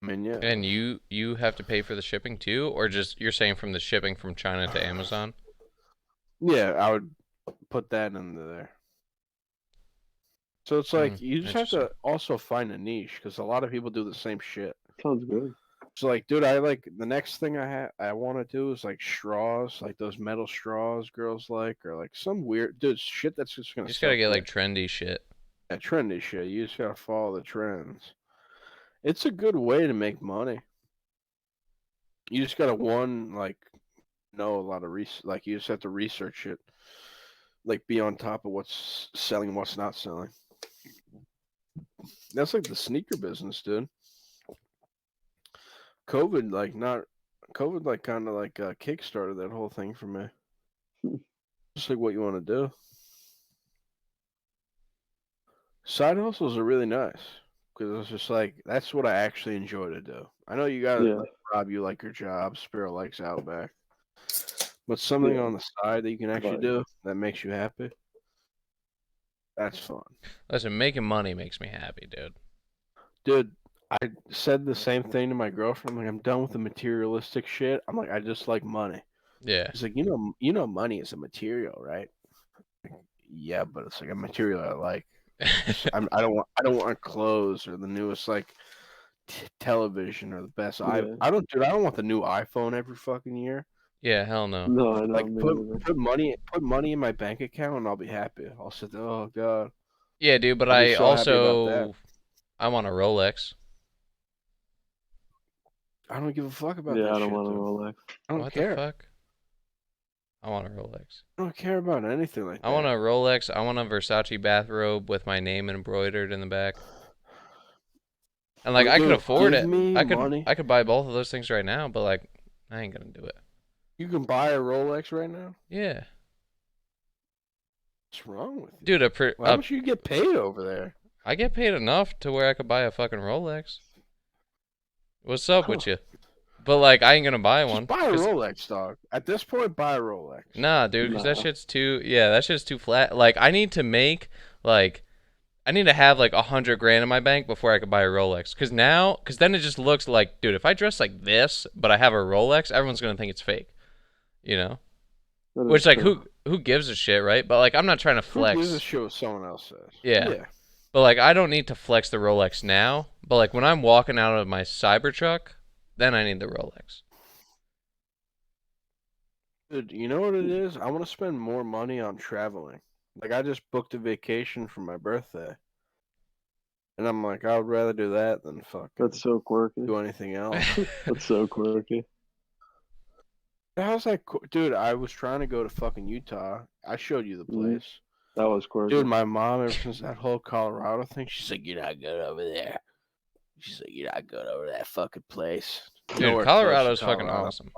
I mean, yeah, And you have to pay for the shipping too, or just you're saying from the shipping from China to Amazon? yeah. I would put that into there. So it's like you just have Interesting. to also find a niche because a lot of people do the same shit. Sounds good. So like, dude, I like the next thing I want to do is like straws, like those metal straws girls like, or like some weird dude shit that's just You gonna just sell gotta get like quick. trendy shit. That trendy shit. You just gotta follow the trends. It's a good way to make money. You just gotta know a lot of like you just have to research it, like be on top of what's selling, what's not selling. That's like the sneaker business, dude. COVID like not COVID like kind of like kickstarted that whole thing for me. Just like what you want to do. Side hustles are really nice because it's just like that's what I actually enjoy to do. I know you got Yeah, like Rob, you like your job. Spiro likes Outback, but something yeah. on the side that you can actually But do that makes you happy. That's fun, Listen, making money makes me happy, dude. dude. I said the same thing to my girlfriend. Like I'm done with the materialistic shit. I'm like I just like money. Yeah. She's like money is a material, right? Yeah, but it's like a material I like. I don't want clothes or the newest like television or the best yeah, I don't want the new iPhone every fucking year. Yeah, hell no. no, I know Like me neither. put money in my bank account and I'll be happy. I'll sit there, oh god, Yeah, dude, but I'll be I so happy about that. also I want a Rolex. I don't give a fuck about Yeah, that I don't shit, want a dude. Rolex. I don't What the care. fuck? I want a Rolex. I don't care about anything like I want that. a Rolex. I want a Versace bathrobe with my name embroidered in the back. And like I could Dude, afford give it. me money. I could buy both of those things right now, but like I ain't gonna do it. You can buy a Rolex right now. Yeah. What's wrong with you? Dude, Well, how much you get paid over there? I get paid enough to where I could buy a fucking Rolex. What's up Huh. with you? But like I ain't gonna buy Just one buy a 'cause Rolex, dog. At this point, buy a Rolex. nah, dude, 'cause Nah. that shit's too flat. Like I need to make like I need to have like 100 grand in my bank before I could buy a Rolex. Cause then it just looks like, dude, if I dress like this but I have a Rolex, everyone's gonna think it's fake. You know? That is Which like true. who gives a shit, right? But like I'm not trying to Who gives a flex. shit what someone else says? Yeah. Yeah. But like I don't need to flex the Rolex now. But like when I'm walking out of my Cybertruck, then I need the Rolex. Dude, you know what it is? I want to spend more money on traveling. Like, I just booked a vacation for my birthday. And I'm like, I would rather do that than fucking That's so quirky. do anything else. That's so quirky. How's that? Dude, I was trying to go to fucking Utah. I showed you the place. That was quirky. Dude, my mom, ever since that whole Colorado thing, she's like, you're not good over there. She's like, you're not good over that fucking place. Dude, Nowhere Colorado's close to fucking Colorado. awesome.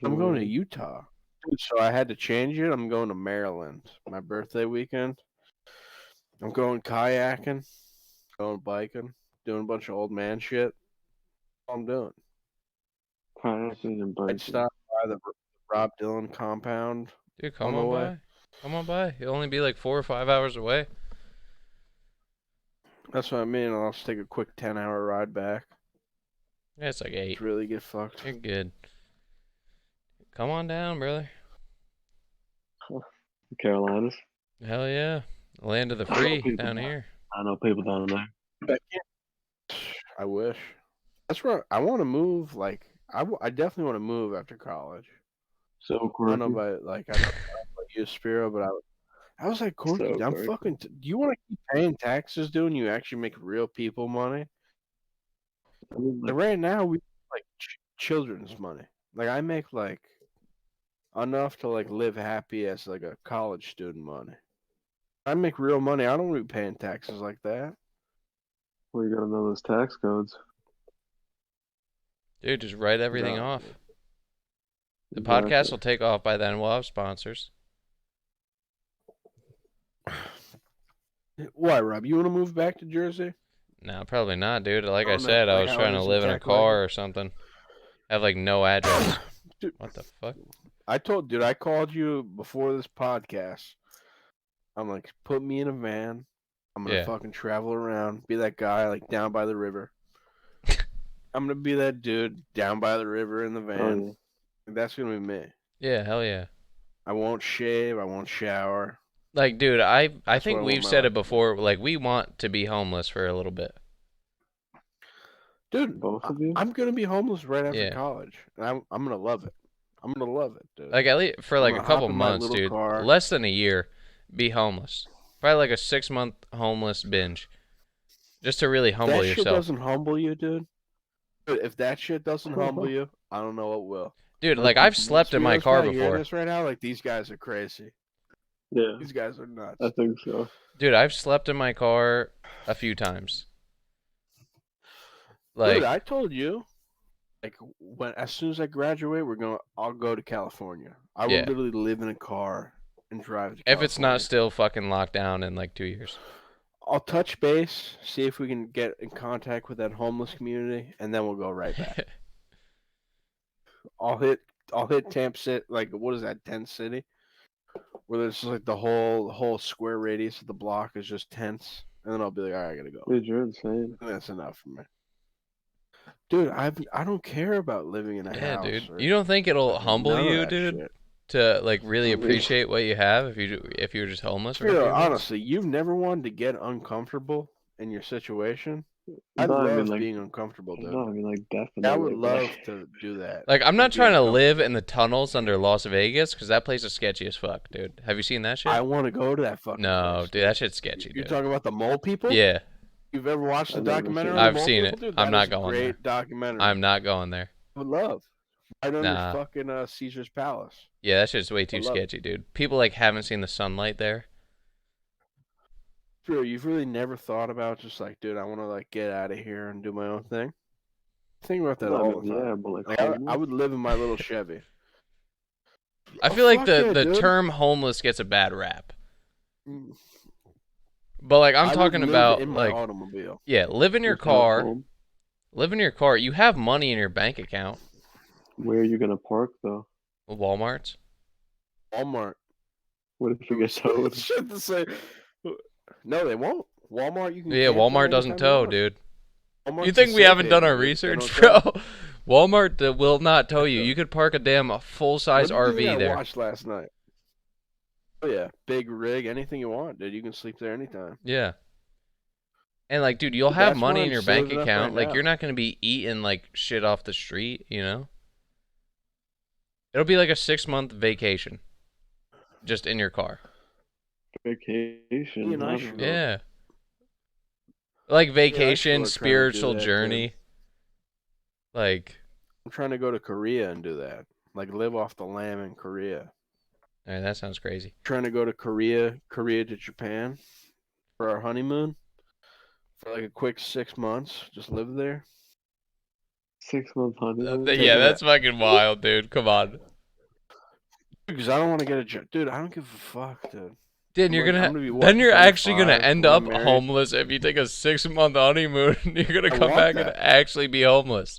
I'm going to Utah. Dude, so I had to change it. I'm going to Maryland. My birthday weekend. I'm going kayaking, going biking, doing a bunch of old man shit. That's all I'm doing. Kayaking and I'd biking. stop by the Rob Dylan compound. Dude, come On the on way. by. Come on by. You'll only be like 4 or 5 hours away. That's what I mean. I'll just take a quick 10-hour ride back. Yeah, it's like 8. Just really get fucked. You're good. Come on down, brother. Carolinas. Hell yeah. Land of the free down here. I know people down there. I wish. That's where I want to move. Like, I definitely want to move after college. So I quirky. don't know about I don't know about you, Spiro, but I was like, Corky, So I'm quirky. fucking. Do you want to keep paying taxes, dude? And you actually make real people money? I mean, Like, right now, we like children's money. Like, I make like enough to like live happy as like a college student money. I make real money. I don't want to be paying taxes like that. well, you gotta know those tax codes. Dude, just write everything No, off. dude. The Exactly. podcast will take off by then. We'll have sponsors. Why, Rob? You want to move back to Jersey? No, probably not, dude. Like I Oh, no, said, I like was how trying it to is in live in a Tack car or something. Have like no address. Dude, What the fuck? I called you before this podcast. I'm like, put me in a van. I'm gonna Yeah. fucking travel around, be that guy like down by the river. I'm gonna be that dude down by the river in the van. Oh, yeah. That's gonna be me. Yeah, hell yeah. I won't shave. I won't shower. Like, dude, I That's think what I we've want my said it life to be. before. Like, we want to be homeless for a little bit. Dude, Both of you? I'm gonna be homeless right after Yeah. college, and I'm gonna love it. I'm gonna love it, dude. Like, at least for I'm like a gonna couple hop in my months, little dude. car. Less than a year, be homeless. Probably like a 6-month homeless binge. Just to really humble That shit yourself. doesn't humble you, dude. Dude, if that shit doesn't humble you, I don't know what will. Dude, like, I've slept in my Spiro's car probably hearing before. this right now, like these guys are crazy. Yeah, These guys are nuts. I think so. Dude, I've slept in my car a few times. Like, Dude, I told you, like as soon as I graduate, I'll go to California. I will Yeah. literally live in a car and drive to if California. it's not still fucking locked down in like 2 years. I'll touch base, see if we can get in contact with that homeless community, and then we'll go right back. I'll hit Tampa City, like what is that, Tent City? Where there's just like the whole square radius of the block is just tents, and then I'll be like, all right, I gotta go. Dude, you're insane. That's enough for me. Dude, I don't care about living in a Yeah, house. dude. or You don't think it'll none humble of you, that dude, shit. to like really I mean- appreciate what you have if you were just homeless for a few Spiro, months? honestly, you've never wanted to get uncomfortable in your situation. I No, love I mean, like, being uncomfortable, dude. no, I mean, like, definitely. I would but, love to do that. Like, I'm not be trying to uncomfortable. live in the tunnels under Las Vegas because that place is sketchy as fuck, dude. Have you seen that shit? I want to go to that fucking No, place. dude, that shit's sketchy, You're dude. talking about the mole people? Yeah, You've ever watched the I've never documentary seen on it. the I've mole seen people, it. dude? I'm That not is a going great there. documentary. I'm not going there. I would love. Right under Nah. fucking Caesar's Palace. Yeah, that shit's way too love it. sketchy, dude. People like haven't seen the sunlight there. Spiro, you've really never thought about just like, dude, I want to like get out of here and do my own thing? Think about that No, I all mean, the time. yeah, but like, Like, I homeless? would live in my little Chevy. I Oh, feel like fuck the yeah, the dude. term homeless gets a bad rap. Mm. But like I I'm would talking live about in my like automobile. yeah, live in your Without car. home? Live in your car. You have money in your bank account. Where are you gonna park though? Walmart's. Walmart. What if you get towed? Shit to say. No, they won't. Walmart, you can. Yeah, cancel Walmart doesn't anytime you tow, want. dude. Walmart's You the think we safe haven't done haven, our dude. They research, don't bro? tow. Walmart will not tow you. You could park a damn full-size What do you think RV I there. watched last night? Oh yeah, big rig, anything you want, dude. You can sleep there anytime. Yeah. And like, dude, you'll have That's why money in I'm your bank saving up right account. Like, you're now. not gonna be eating like shit off the street, you know? It'll be like a 6-month vacation, just in your car. Vacation. Me and I I don't should know. Yeah. Like Me and I vacation, are trying to do spiritual that, dude. journey. Like, I'm trying to go to Korea and do that. Like live off the lamb in Korea. man, that sounds crazy. Trying to go to Korea to Japan for our honeymoon for like a quick 6 months. Just live there. 6-month honeymoon. Yeah, Taking that's that fucking wild, dude. Come on. because I don't want to get a job, dude. I don't give a fuck, dude. Dude, I'm you're like, gonna I'm gonna be what, then you're actually gonna 35 end when up I'm married. homeless if you take a 6-month honeymoon. You're gonna I come want back and that. actually be homeless.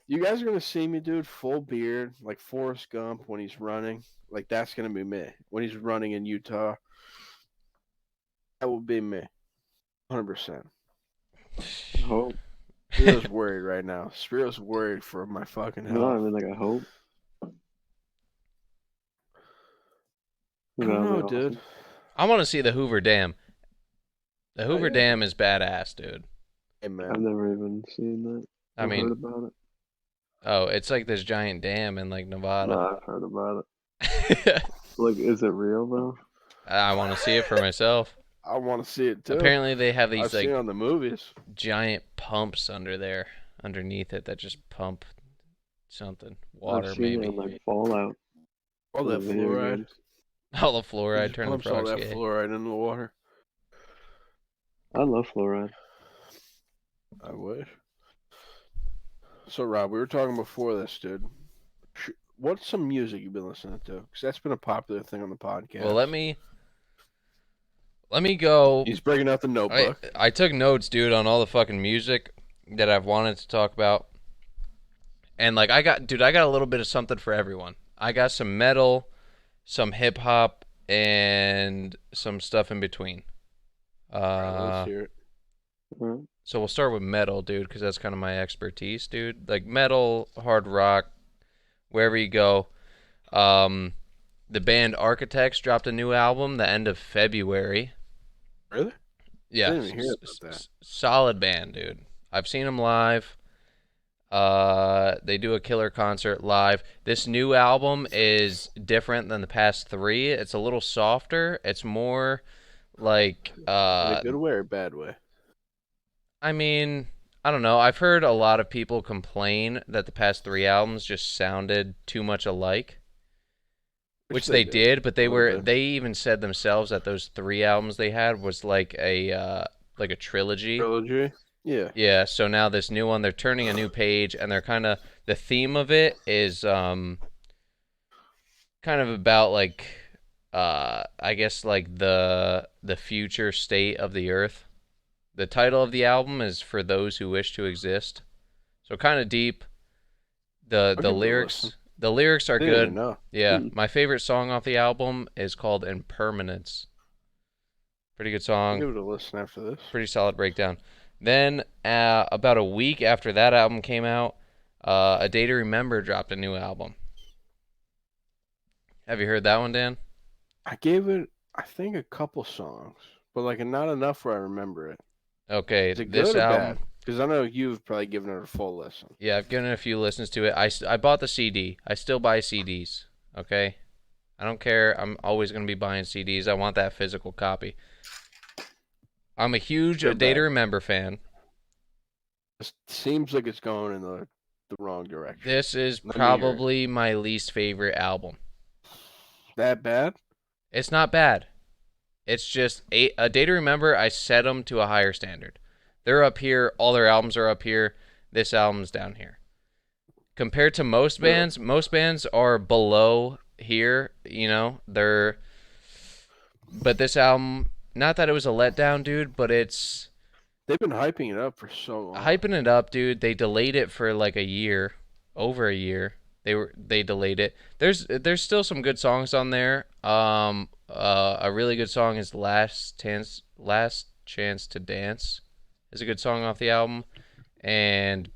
You guys are gonna see me, dude, full beard, like Forrest Gump when he's running. Like that's gonna be me when he's running in Utah. That will be me, 100%. I hope. Spiro's worried right now. Spiro's worried for my fucking health. No, I mean, like, I hope. I That'd don't be know, awesome. dude. I want to see the Hoover Dam. The Hoover yeah, Dam dude. is badass, dude. Hey, man. I've never even seen that. I I've heard mean, about it. oh, it's like this giant dam in like No, Nevada. I've heard about it. Like, is it real though? I want to see it for myself. I want to see it too. Apparently, they have I've these seen it like on the movies. giant pumps under there, underneath it, that just pump something, I've water seen it maybe. in like Fallout. All the that video fluoride. games. All the It fluoride just turn the pumps all frogs that gay. fluoride into the water. I love fluoride. I wish. So, Rob, we were talking before this, dude. What's some music you've been listening to? Because that's been a popular thing on the podcast. Well, let me go. He's breaking out the notebook. I took notes, dude, on all the fucking music that I've wanted to talk about. And like I got a little bit of something for everyone. I got some metal, some hip hop, and some stuff in between. All right, let's hear it. Alright. So we'll start with metal, dude, because that's kind of my expertise, dude. Like metal, hard rock, wherever you go. The band Architects dropped a new album the end of February. Really? Yeah, Didn't even hear about that. solid band, dude. I've seen them live. They do a killer concert live. This new album is different than the past three. It's a little softer. It's more like In a good way or bad way? I mean, I don't know. I've heard a lot of people complain that the past three albums just sounded too much alike, which they did, but they even said themselves that those three albums they had was like a trilogy. Trilogy? Yeah. Yeah, so now this new one, they're turning a new page, and they're kind of the theme of it is kind of about like I guess like the future state of the earth. The title of the album is For Those Who Wish to Exist. So kind of deep. The lyrics are I didn't even good. know. Yeah, my favorite song off the album is called Impermanence. Pretty good I'll song. give it a listen after this. Pretty solid breakdown. Then, about a week after that album came out, A Day to Remember dropped a new album. Have you heard that one, Dan? I gave it, I think, a couple songs, but like not enough where I remember it. Okay, Is it this good or album. bad? Because I know you've probably given it a full listen. Yeah, I've given it a few listens to it. I bought the CD. I still buy CDs. Okay, I don't care. I'm always gonna be buying CDs. I want that physical copy. I'm a huge A Day to Remember fan. It seems like it's going in the wrong direction. This is probably my least favorite album. That bad? It's not bad. It's just A Day to Remember. I set them to a higher standard. They're up here. All their albums are up here. This album's down here. Compared to most bands are below here. You know, but this album, not that it was a letdown, dude, but it's. They've been hyping it up for so long. Hyping it up, dude. They delayed it for like a year, over a year. They delayed it. There's still some good songs on there. A really good song is Last Chance to Dance. Is a good song off the album, and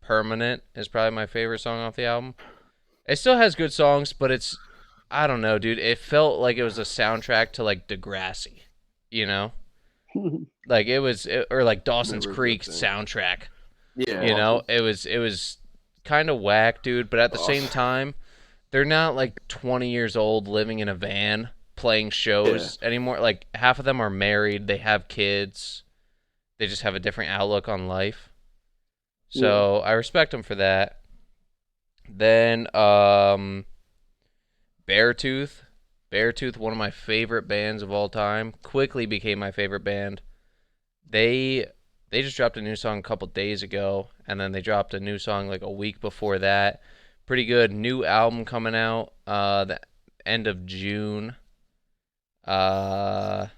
Permanent is probably my favorite song off the album. It still has good songs, but it's, I don't know, dude. It felt like it was a soundtrack to like Degrassi, you know, like or like Dawson's Never a good Creek thing. soundtrack. Yeah. You know, Awesome. it was kind of whack, dude. But at the same Awesome. time, they're not like 20 years old living in a van playing shows anymore. Like half of them are married, they have kids, they just have a different outlook on life. Yeah. So I respect them for that. Then Beartooth. Beartooth, one of my favorite bands of all time, quickly became my favorite band. They they just dropped a new song a couple days ago, and then they dropped a new song like a week before that. Pretty good. New album coming out the end of June. Uh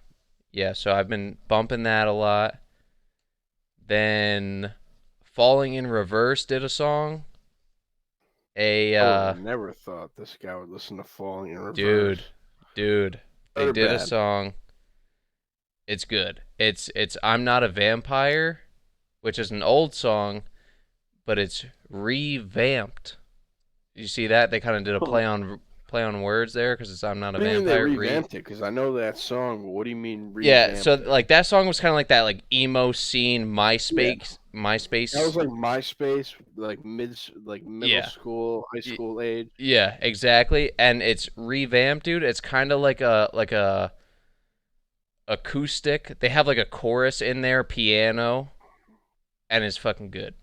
yeah, so I've been bumping that a lot. Then Falling in Reverse did a song. A I would have never thought this guy would listen to Falling in Reverse. dude, they Good or did a bad? song. It's good. It's I'm Not a Vampire, which is an old song, but it's revamped. You see that? They kind of did a Huh. play on words there because it's I'm Not a What do you mean they Vampire. revamped it? Because I know that song, but what do you mean Yeah, so revamped it? like that song was kind of like that like emo scene Yeah. That was MySpace. like MySpace, like middle Yeah. school, high Y- school age. Yeah, exactly. And it's revamped, dude. It's kind of like a acoustic. They have like a chorus in there, piano, and it's fucking good.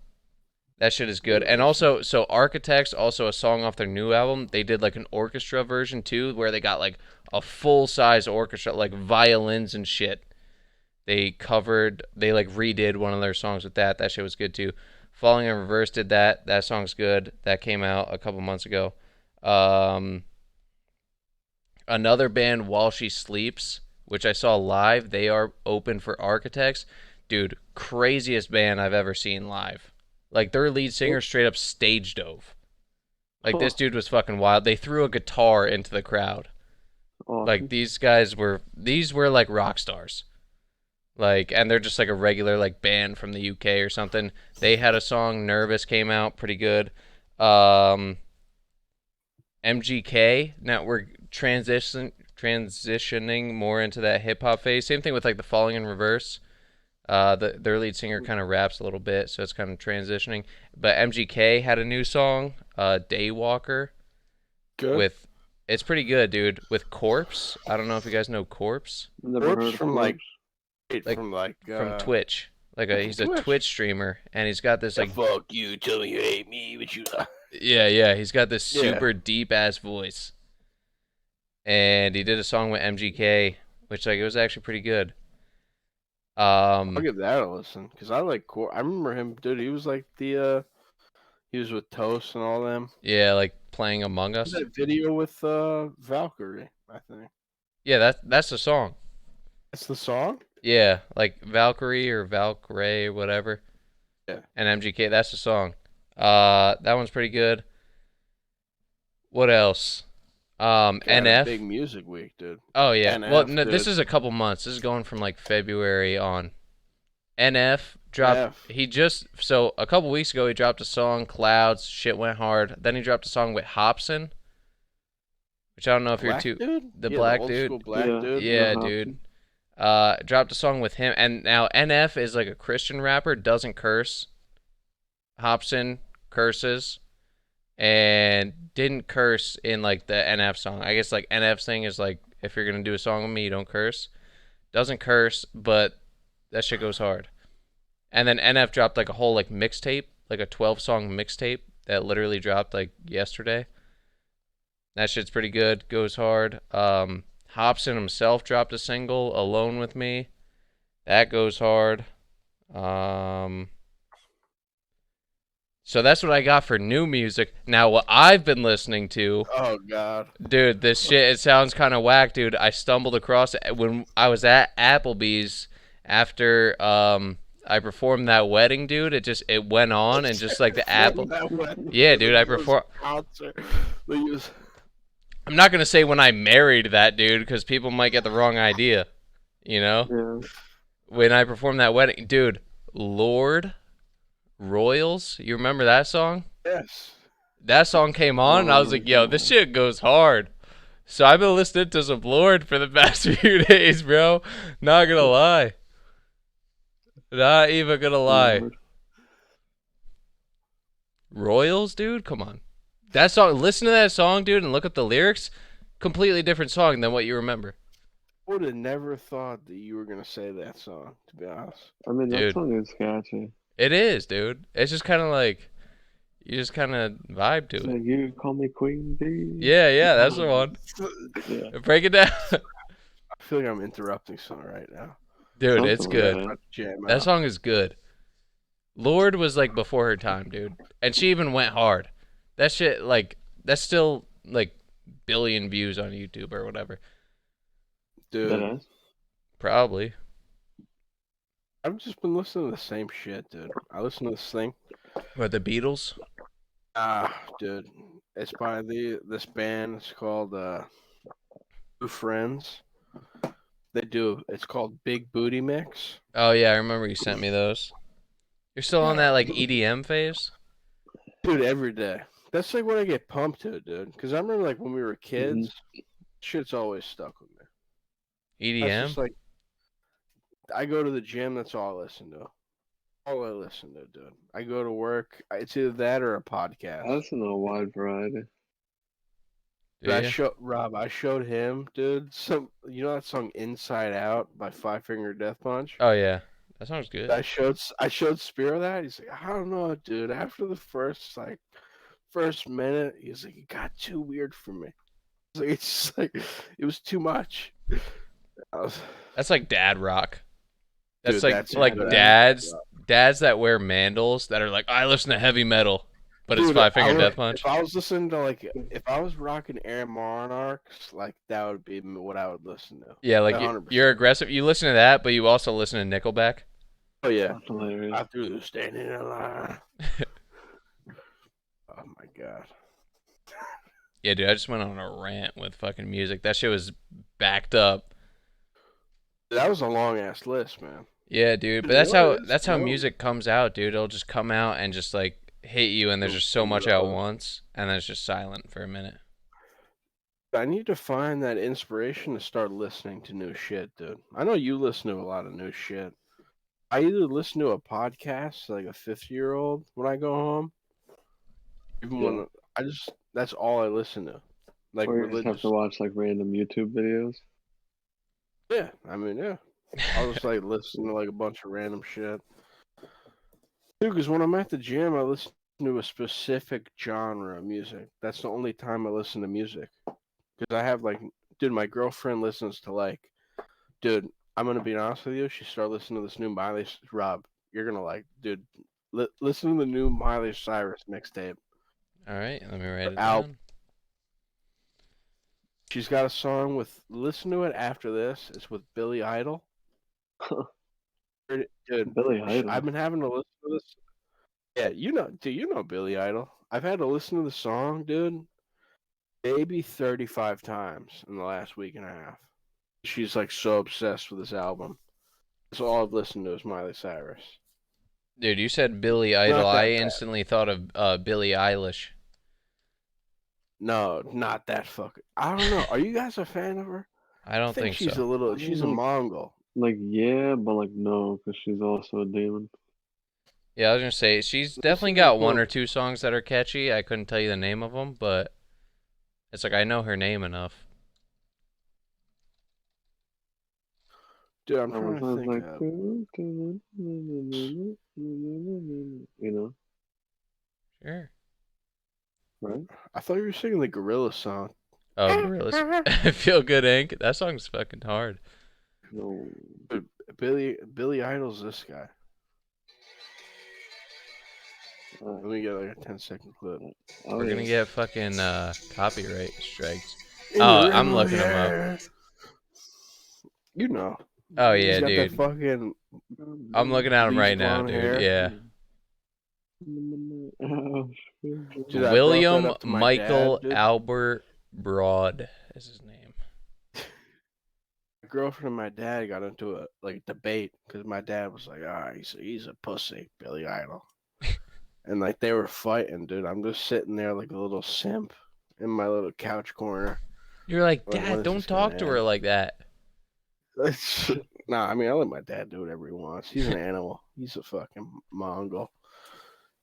That shit is good. And Listen. also, so Architects, also a song off their new album, they did like an orchestra version too, where they got like a full size orchestra, like violins and shit. They like redid one of their songs with that. That shit was good too. Falling in Reverse did that. That song's good. That came out a couple months ago. Um, Another band, While She Sleeps, which I saw live, they are open for Architects. Dude, craziest band I've ever seen live. Like their lead singer straight up stage dove. Like Huh. this dude was fucking wild. They threw a guitar into the crowd. Like Awesome. these were like rock stars. Like, and they're just like a regular like band from the UK or something. They had a song, Nervous, came out pretty good. Um, MGK. Now we're transitioning more into that hip hop phase. Same thing with like the Falling in Reverse. Their lead singer kind of raps a little bit, so it's kind of transitioning. But MGK had a new song, Daywalker, Good. with it's pretty good, dude. With Corpse. I don't know if you guys know Corpse, Never Corpse heard of from like, Corpse. like from like, from Twitch. Like he's a Twitch streamer, and he's got this Yeah, like fuck you, tell me you hate me, but you. yeah, he's got this Yeah. super deep ass voice, and he did a song with MGK, which like it was actually pretty good. I'll Um, give that a listen because I like I remember him, dude. He was like he was with Toast and all them. yeah, like playing Among Us. That video with Valkyrie, I think. Yeah, that's the song. That's the song. Yeah, like Valkyrie or Valkyrie or whatever, Yeah. and MGK. That's the song. That one's pretty good. What else? Got a big NF. music week, dude. Oh yeah. Well, NF, no, this dude. is a couple months. This is going from like February on. NF dropped. NF. He just so a couple weeks ago he dropped a song. Clouds. Shit went hard. Then he dropped a song with Hobson, which I don't know if you're Black too. dude. The Yeah, the black old school dude. black Yeah, dude. the Yeah, dude. Hobson. Dropped a song with him, and now NF is like a Christian rapper. Doesn't curse. Hobson curses and didn't curse in like the NF song. I guess like NF's thing is like if you're gonna do a song with me, you don't curse. Doesn't curse, but that shit goes hard. And then NF dropped like a whole like mixtape, like a 12 song mixtape that literally dropped like yesterday. That shit's pretty good, goes hard. Hobson himself dropped a single, Alone with Me. That goes hard. Um, so that's what I got for new music. Now, what I've been listening to, Oh God. dude, this shit, it sounds kind of whack, dude. I stumbled across it when I was at Applebee's after I performed that wedding, dude. It went on and just like the Apple. That wedding, Yeah, dude, like I it was perform. a concert. Like it was. I'm not gonna say when I married that dude because people might get the wrong idea. You know, Yeah. when I performed that wedding, dude, Lord Royals. You remember that song? Yes. That song came on, and I was like, yo, this shit goes hard. So I've been listening to some Lord for the past few days, bro. Not gonna lie. Not even gonna lie. Lord. Royals, dude? Come on. That song, listen to that song, dude, and look at the lyrics. Completely different song than what you remember. I would have never thought that you were gonna say that song, to be honest. I mean, that Dude, song is catchy. it is, dude. It's just kind of like, you just kind of vibe to it. Like, you call me Queen Bee. Yeah, that's the one. Yeah, Break it down. I feel like I'm interrupting something right now. Dude, it's something like good. that. About to jam That out. song is good. Lord was like before her time, dude. And she even went hard. That shit, like, that's still like billion views on YouTube or whatever. Dude, That is. Probably. I've just been listening to the same shit, dude. I listen to this thing. What, the Beatles? Dude. It's by this band. It's called Two Friends. It's called Big Booty Mix. Oh, yeah, I remember you sent me those. You're still on that, like, EDM phase? Dude, every day. That's like what I get pumped to, dude. Because I remember like when we were Mm-hmm. kids, shit's always stuck with me. That's EDM? just like I go to the gym, that's all I listen to. All I listen to, dude. I go to work, it's either that or a I podcast. listen to a wide variety. Do you? I showed him, dude, you know that song Inside Out by Five Finger Death Punch? Oh, yeah. That sounds good. I showed Spiro that. He's like, I don't know, dude. After the first minute, he's like, it got too weird for me. It's just like it was too much. That's like dad rock. That's Dude, like that's like exactly dads that wear mandals that are like, I listen to heavy metal, but it's Dude, Five Finger Death Punch. if I was listening to if I was rocking Air Monarchs, like that would be what I would listen to. Yeah, like 100%. you're aggressive. You listen to that, but you also listen to Nickelback. Oh yeah, That's hilarious. I threw standing in line. Oh my god. Yeah, dude, I just went on a rant with fucking music. That shit was backed up. That was a long ass list, man. Yeah, dude, but You that's know how it is, that's how bro. music comes out, dude. It'll just come out and just like hit you, and there's just so much at once, and then it's just silent for a minute. I need to find that inspiration to start listening to new shit, dude. I know you listen to a lot of new shit. I either listen to a podcast like a 50-year-old when I go home, even Yeah. when that's all I listen to. Like Or you just have religious. to watch like random YouTube videos. Yeah, I mean, yeah. I'll just like listen to like a bunch of random shit. Dude, because when I'm at the gym, I listen to a specific genre of music. That's the only time I listen to music. Because I have like, dude, my girlfriend listens to like, dude, I'm gonna be honest with you. She started listening to this new Miley. Rob, you're gonna like, dude, listen to the new Miley Cyrus mixtape. All right, let me write it Album. down. She's got a song with. Listen to it after this. It's with Billy Idol. Dude, Billy Idol. I've been having to listen to this. Yeah, you know Billy Idol. I've had to listen to the song, dude, maybe 35 times in the last week and a half. She's like so obsessed with this album. That's all I've listened to is Miley Cyrus. Dude, you said Billy Idol. Not that I bad. instantly thought of Billie Eilish. No, not that fucking. I don't know. Are you guys a fan of her? I don't I think think she's so. a little. She's a Like- Mongol. Like, yeah, but like, no, because she's also a demon. Yeah, I was gonna say she's Listen definitely to got the one or book. two songs that are catchy. I couldn't tell you the name of them, but it's like I know her name enough. Dude, I'm That trying one to sounds think. like, you know, Sure. right? I thought you were singing the Gorilla song. Oh, Gorillaz. Feel Good Inc. That song's fucking hard. No. Dude, Billy Idol's this guy. Let me get like a 10-second clip. Oh, We're gonna yeah. get fucking copyright strikes. In Oh, the I'm river, looking him up. yeah. You know. Oh He's yeah, got that dude. fucking. I'm looking at him bleach right now, blonde dude. hair. Yeah. Dude, I brought that William up to my Michael dad, dude. Albert Broad is his name. My girlfriend and my dad got into a debate because my dad was like, "Ah, he's a pussy, Billy Idol." and like they were fighting, dude. I'm just sitting there like a little simp in my little couch corner. You're like, Like, when Dad, is don't this gonna talk to her end? like that. Nah, I mean, I let my dad do whatever he wants. He's an animal. He's a fucking Mongol.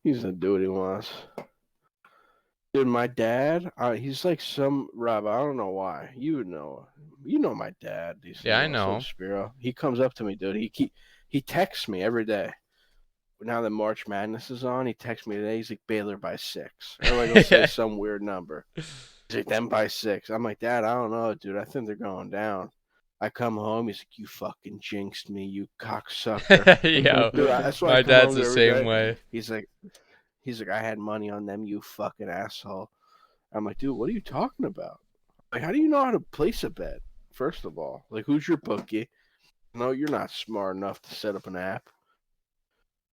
He's gonna do what he wants. Dude, my dad, he's like some Rob. I don't know why. You know my dad, decently Yeah, I well. So know. Spiro, he comes up to me, dude. He texts me every day. Now that March Madness is on, he texts me today. He's like Baylor by 6, or like he'll say some weird number. He's like them by 6. I'm like, Dad, I don't know, dude. I think they're going down. I come home. He's like, you fucking jinxed me, you cocksucker. Yo, Dude, that's why I my come dad's home the to every same day. way. He's like, I had money on them, you fucking asshole. I'm like, dude, what are you talking about? Like, how do you know how to place a bet? First of all, like, who's your bookie? No, you're not smart enough to set up an app.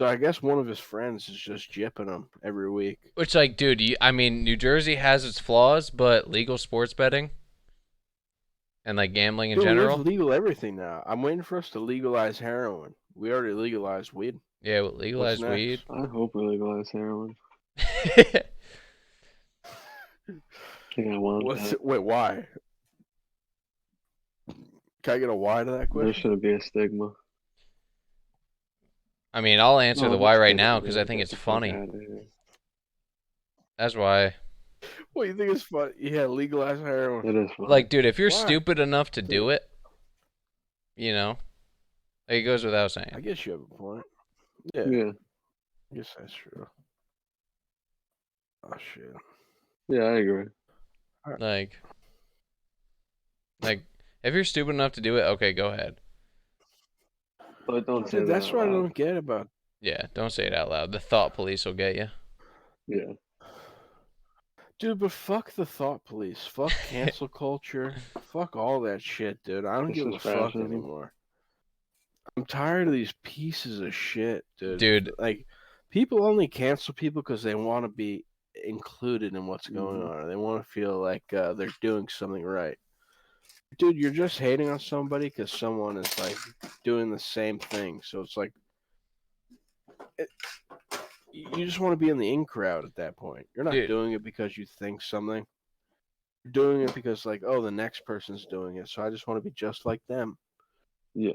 So I guess one of his friends is just jipping him every week. Which, like, dude, I mean, New Jersey has its flaws, but legal sports betting and like gambling in Dude, we have general. legal everything now. I'm waiting for us to legalize heroin. We already legalized weed. Yeah, What's legalized weed. next? I hope we legalize heroin. I think I want that. Wait, why? Can I get a why to that There question? shouldn't be a stigma. I mean, I'll answer No, the there's why right stigma, now because I dude. think Get it's the fuck funny. out of here. That's why. What, you think it's fun? Yeah, legalize heroin. It is fun. Like, dude, if you're Why? stupid enough to do it, you know, like, it goes without saying. I guess you have a point. Yeah, Yeah. I guess that's true. Oh, shit. Yeah, I agree. Like, if you're stupid enough to do it, okay, go ahead. But don't say Dude, that that's out what I loud. don't get about. Yeah, don't say it out loud. The thought police will get you. Yeah. Dude, but fuck the thought police. Fuck cancel culture. Fuck all that shit, dude. I don't This give is a fuck fascism. anymore. I'm tired of these pieces of shit, dude. Dude, Like, people only cancel people because they want to be included in what's going Mhm. on. They want to feel like they're doing something right. Dude, you're just hating on somebody because someone is like doing the same thing. So it's like you just want to be in the in crowd at that point. You're not dude, doing it because you think something. You're doing it because like, oh, the next person's doing it, so I just want to be just like them. Yeah.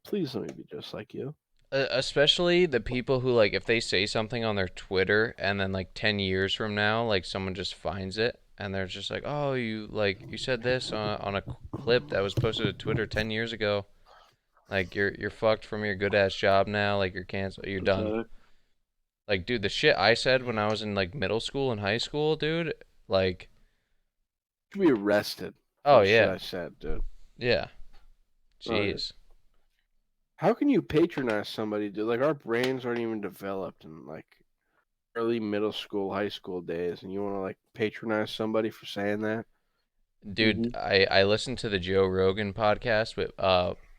Please let me be just like you. especially the people who, like, if they say something on their Twitter and then, like, 10 years from now, like, someone just finds it and they're just like, oh, you said this on a clip that was posted to Twitter 10 years ago. Like, you're fucked from your good ass job now. Like, you're canceled. You're done. Pathetic. Like, dude, the shit I said when I was in, like, middle school and high school, dude, like, You should be arrested for oh, the shit yeah. I said, dude. Yeah. Oh, yeah. Jeez. How can you patronize somebody, dude? Like, our brains aren't even developed in like early middle school, high school days, and you want to like patronize somebody for saying that? Dude, Mhm. I listened to the Joe Rogan podcast with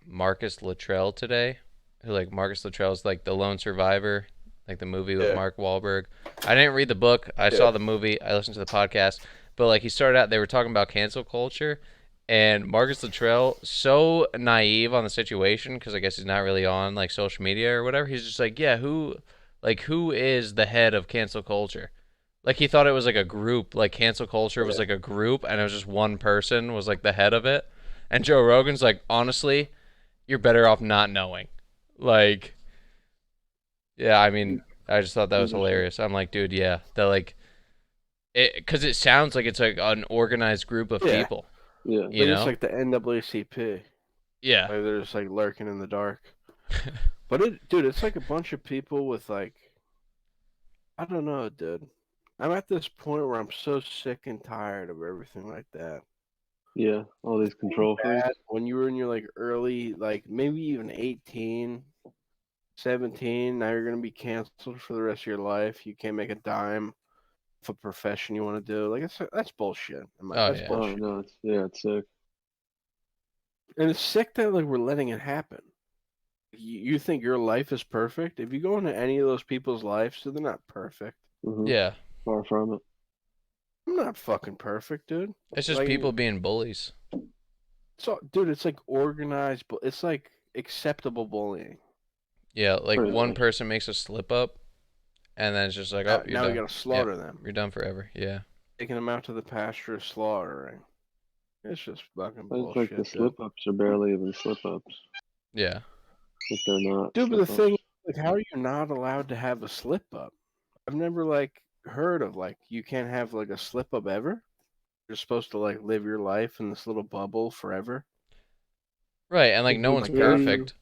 Marcus Luttrell today. Who, like, Marcus Luttrell's like the lone survivor, like the movie with Yeah. Mark Wahlberg. I didn't read the book. I saw the movie. I listened to the podcast. But, like, he started out, they were talking about cancel culture, and Marcus Luttrell, so naive on the situation because I guess he's not really on like social media or whatever. He's just like, yeah, who is the head of cancel culture? Like, he thought it was like a group, like cancel culture was Yeah. like a group, and it was just one person was like the head of it. And Joe Rogan's like, honestly, you're better off not knowing. Like, yeah, I mean, I just thought that was Interesting. hilarious. I'm like, dude, yeah, that like it because it sounds like it's like an organized group of Yeah. people. Yeah. You Like it's know? like the NAACP. Yeah. Like they're just like lurking in the dark. But dude, it's like a bunch of people with like, I don't know, dude. I'm at this point where I'm so sick and tired of everything like that. Yeah. All these control Bad freaks. when you were in your like early, like maybe even 18, 17. Now you're gonna be canceled for the rest of your life. You can't make a dime of a profession you want to do. Like that's bullshit. Oh That's yeah. Oh bullshit. no, it's sick. And it's sick that like we're letting it happen. You think your life is perfect? If you go into any of those people's lives, so they're not perfect. Mhm. Yeah. Far from it. I'm not fucking perfect, dude. It's just Like, people being bullies. so, dude, it's like organized, but it's like acceptable bullying. Yeah, like Pretty one much. person makes a slip up and then it's just like, oh, you're Now we done. gotta Yep, slaughter them. you're done forever. Yeah. Taking them out to the pasture, slaughtering. It's just fucking But it's like the bullshit, dude. slip ups are barely even slip ups. Yeah. If they're not. Dude, but the slip-ups. thing, like, how are you not allowed to have a slip up? I've never like heard of like you can't have like a slip up ever. You're supposed to like live your life in this little bubble forever. Right, and like If no you one's Like after, perfect.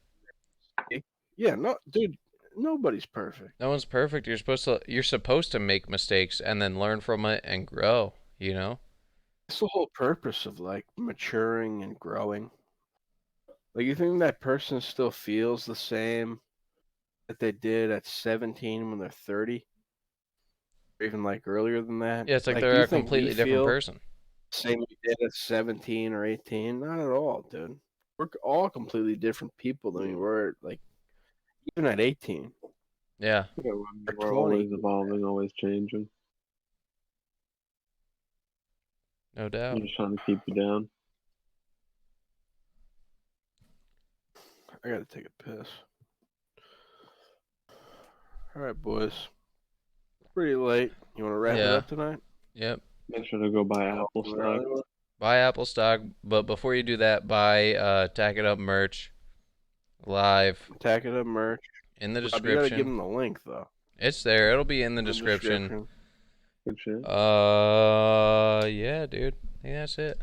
yeah, no, dude, nobody's perfect. No one's perfect. You're supposed to make mistakes and then learn from it and grow, you know? That's the whole purpose of like maturing and growing. Like, you think that person still feels the same that they did at 17 when they're 30, or even like earlier than that? Yeah, it's like Like, do they're you a think we completely different feel person. the same we did at 17 or 18? Not at all, dude. We're all completely different people than we were like even at 18 Yeah, Yeah, or we're 20. always evolving, always changing. no I'm doubt. just trying to keep you down. I gotta take a piss. All right, boys. Pretty late. You want to wrap it Yeah. up tonight? Yep. Make sure to go buy Apple stock. Buy Apple stock, but before you do that, buy Tack It Up merch live Tack It Up merch. in the Rob, you gotta give description. them the link though. It's there. It'll be in the In the description. description. Good shit. Yeah, dude. I think that's it.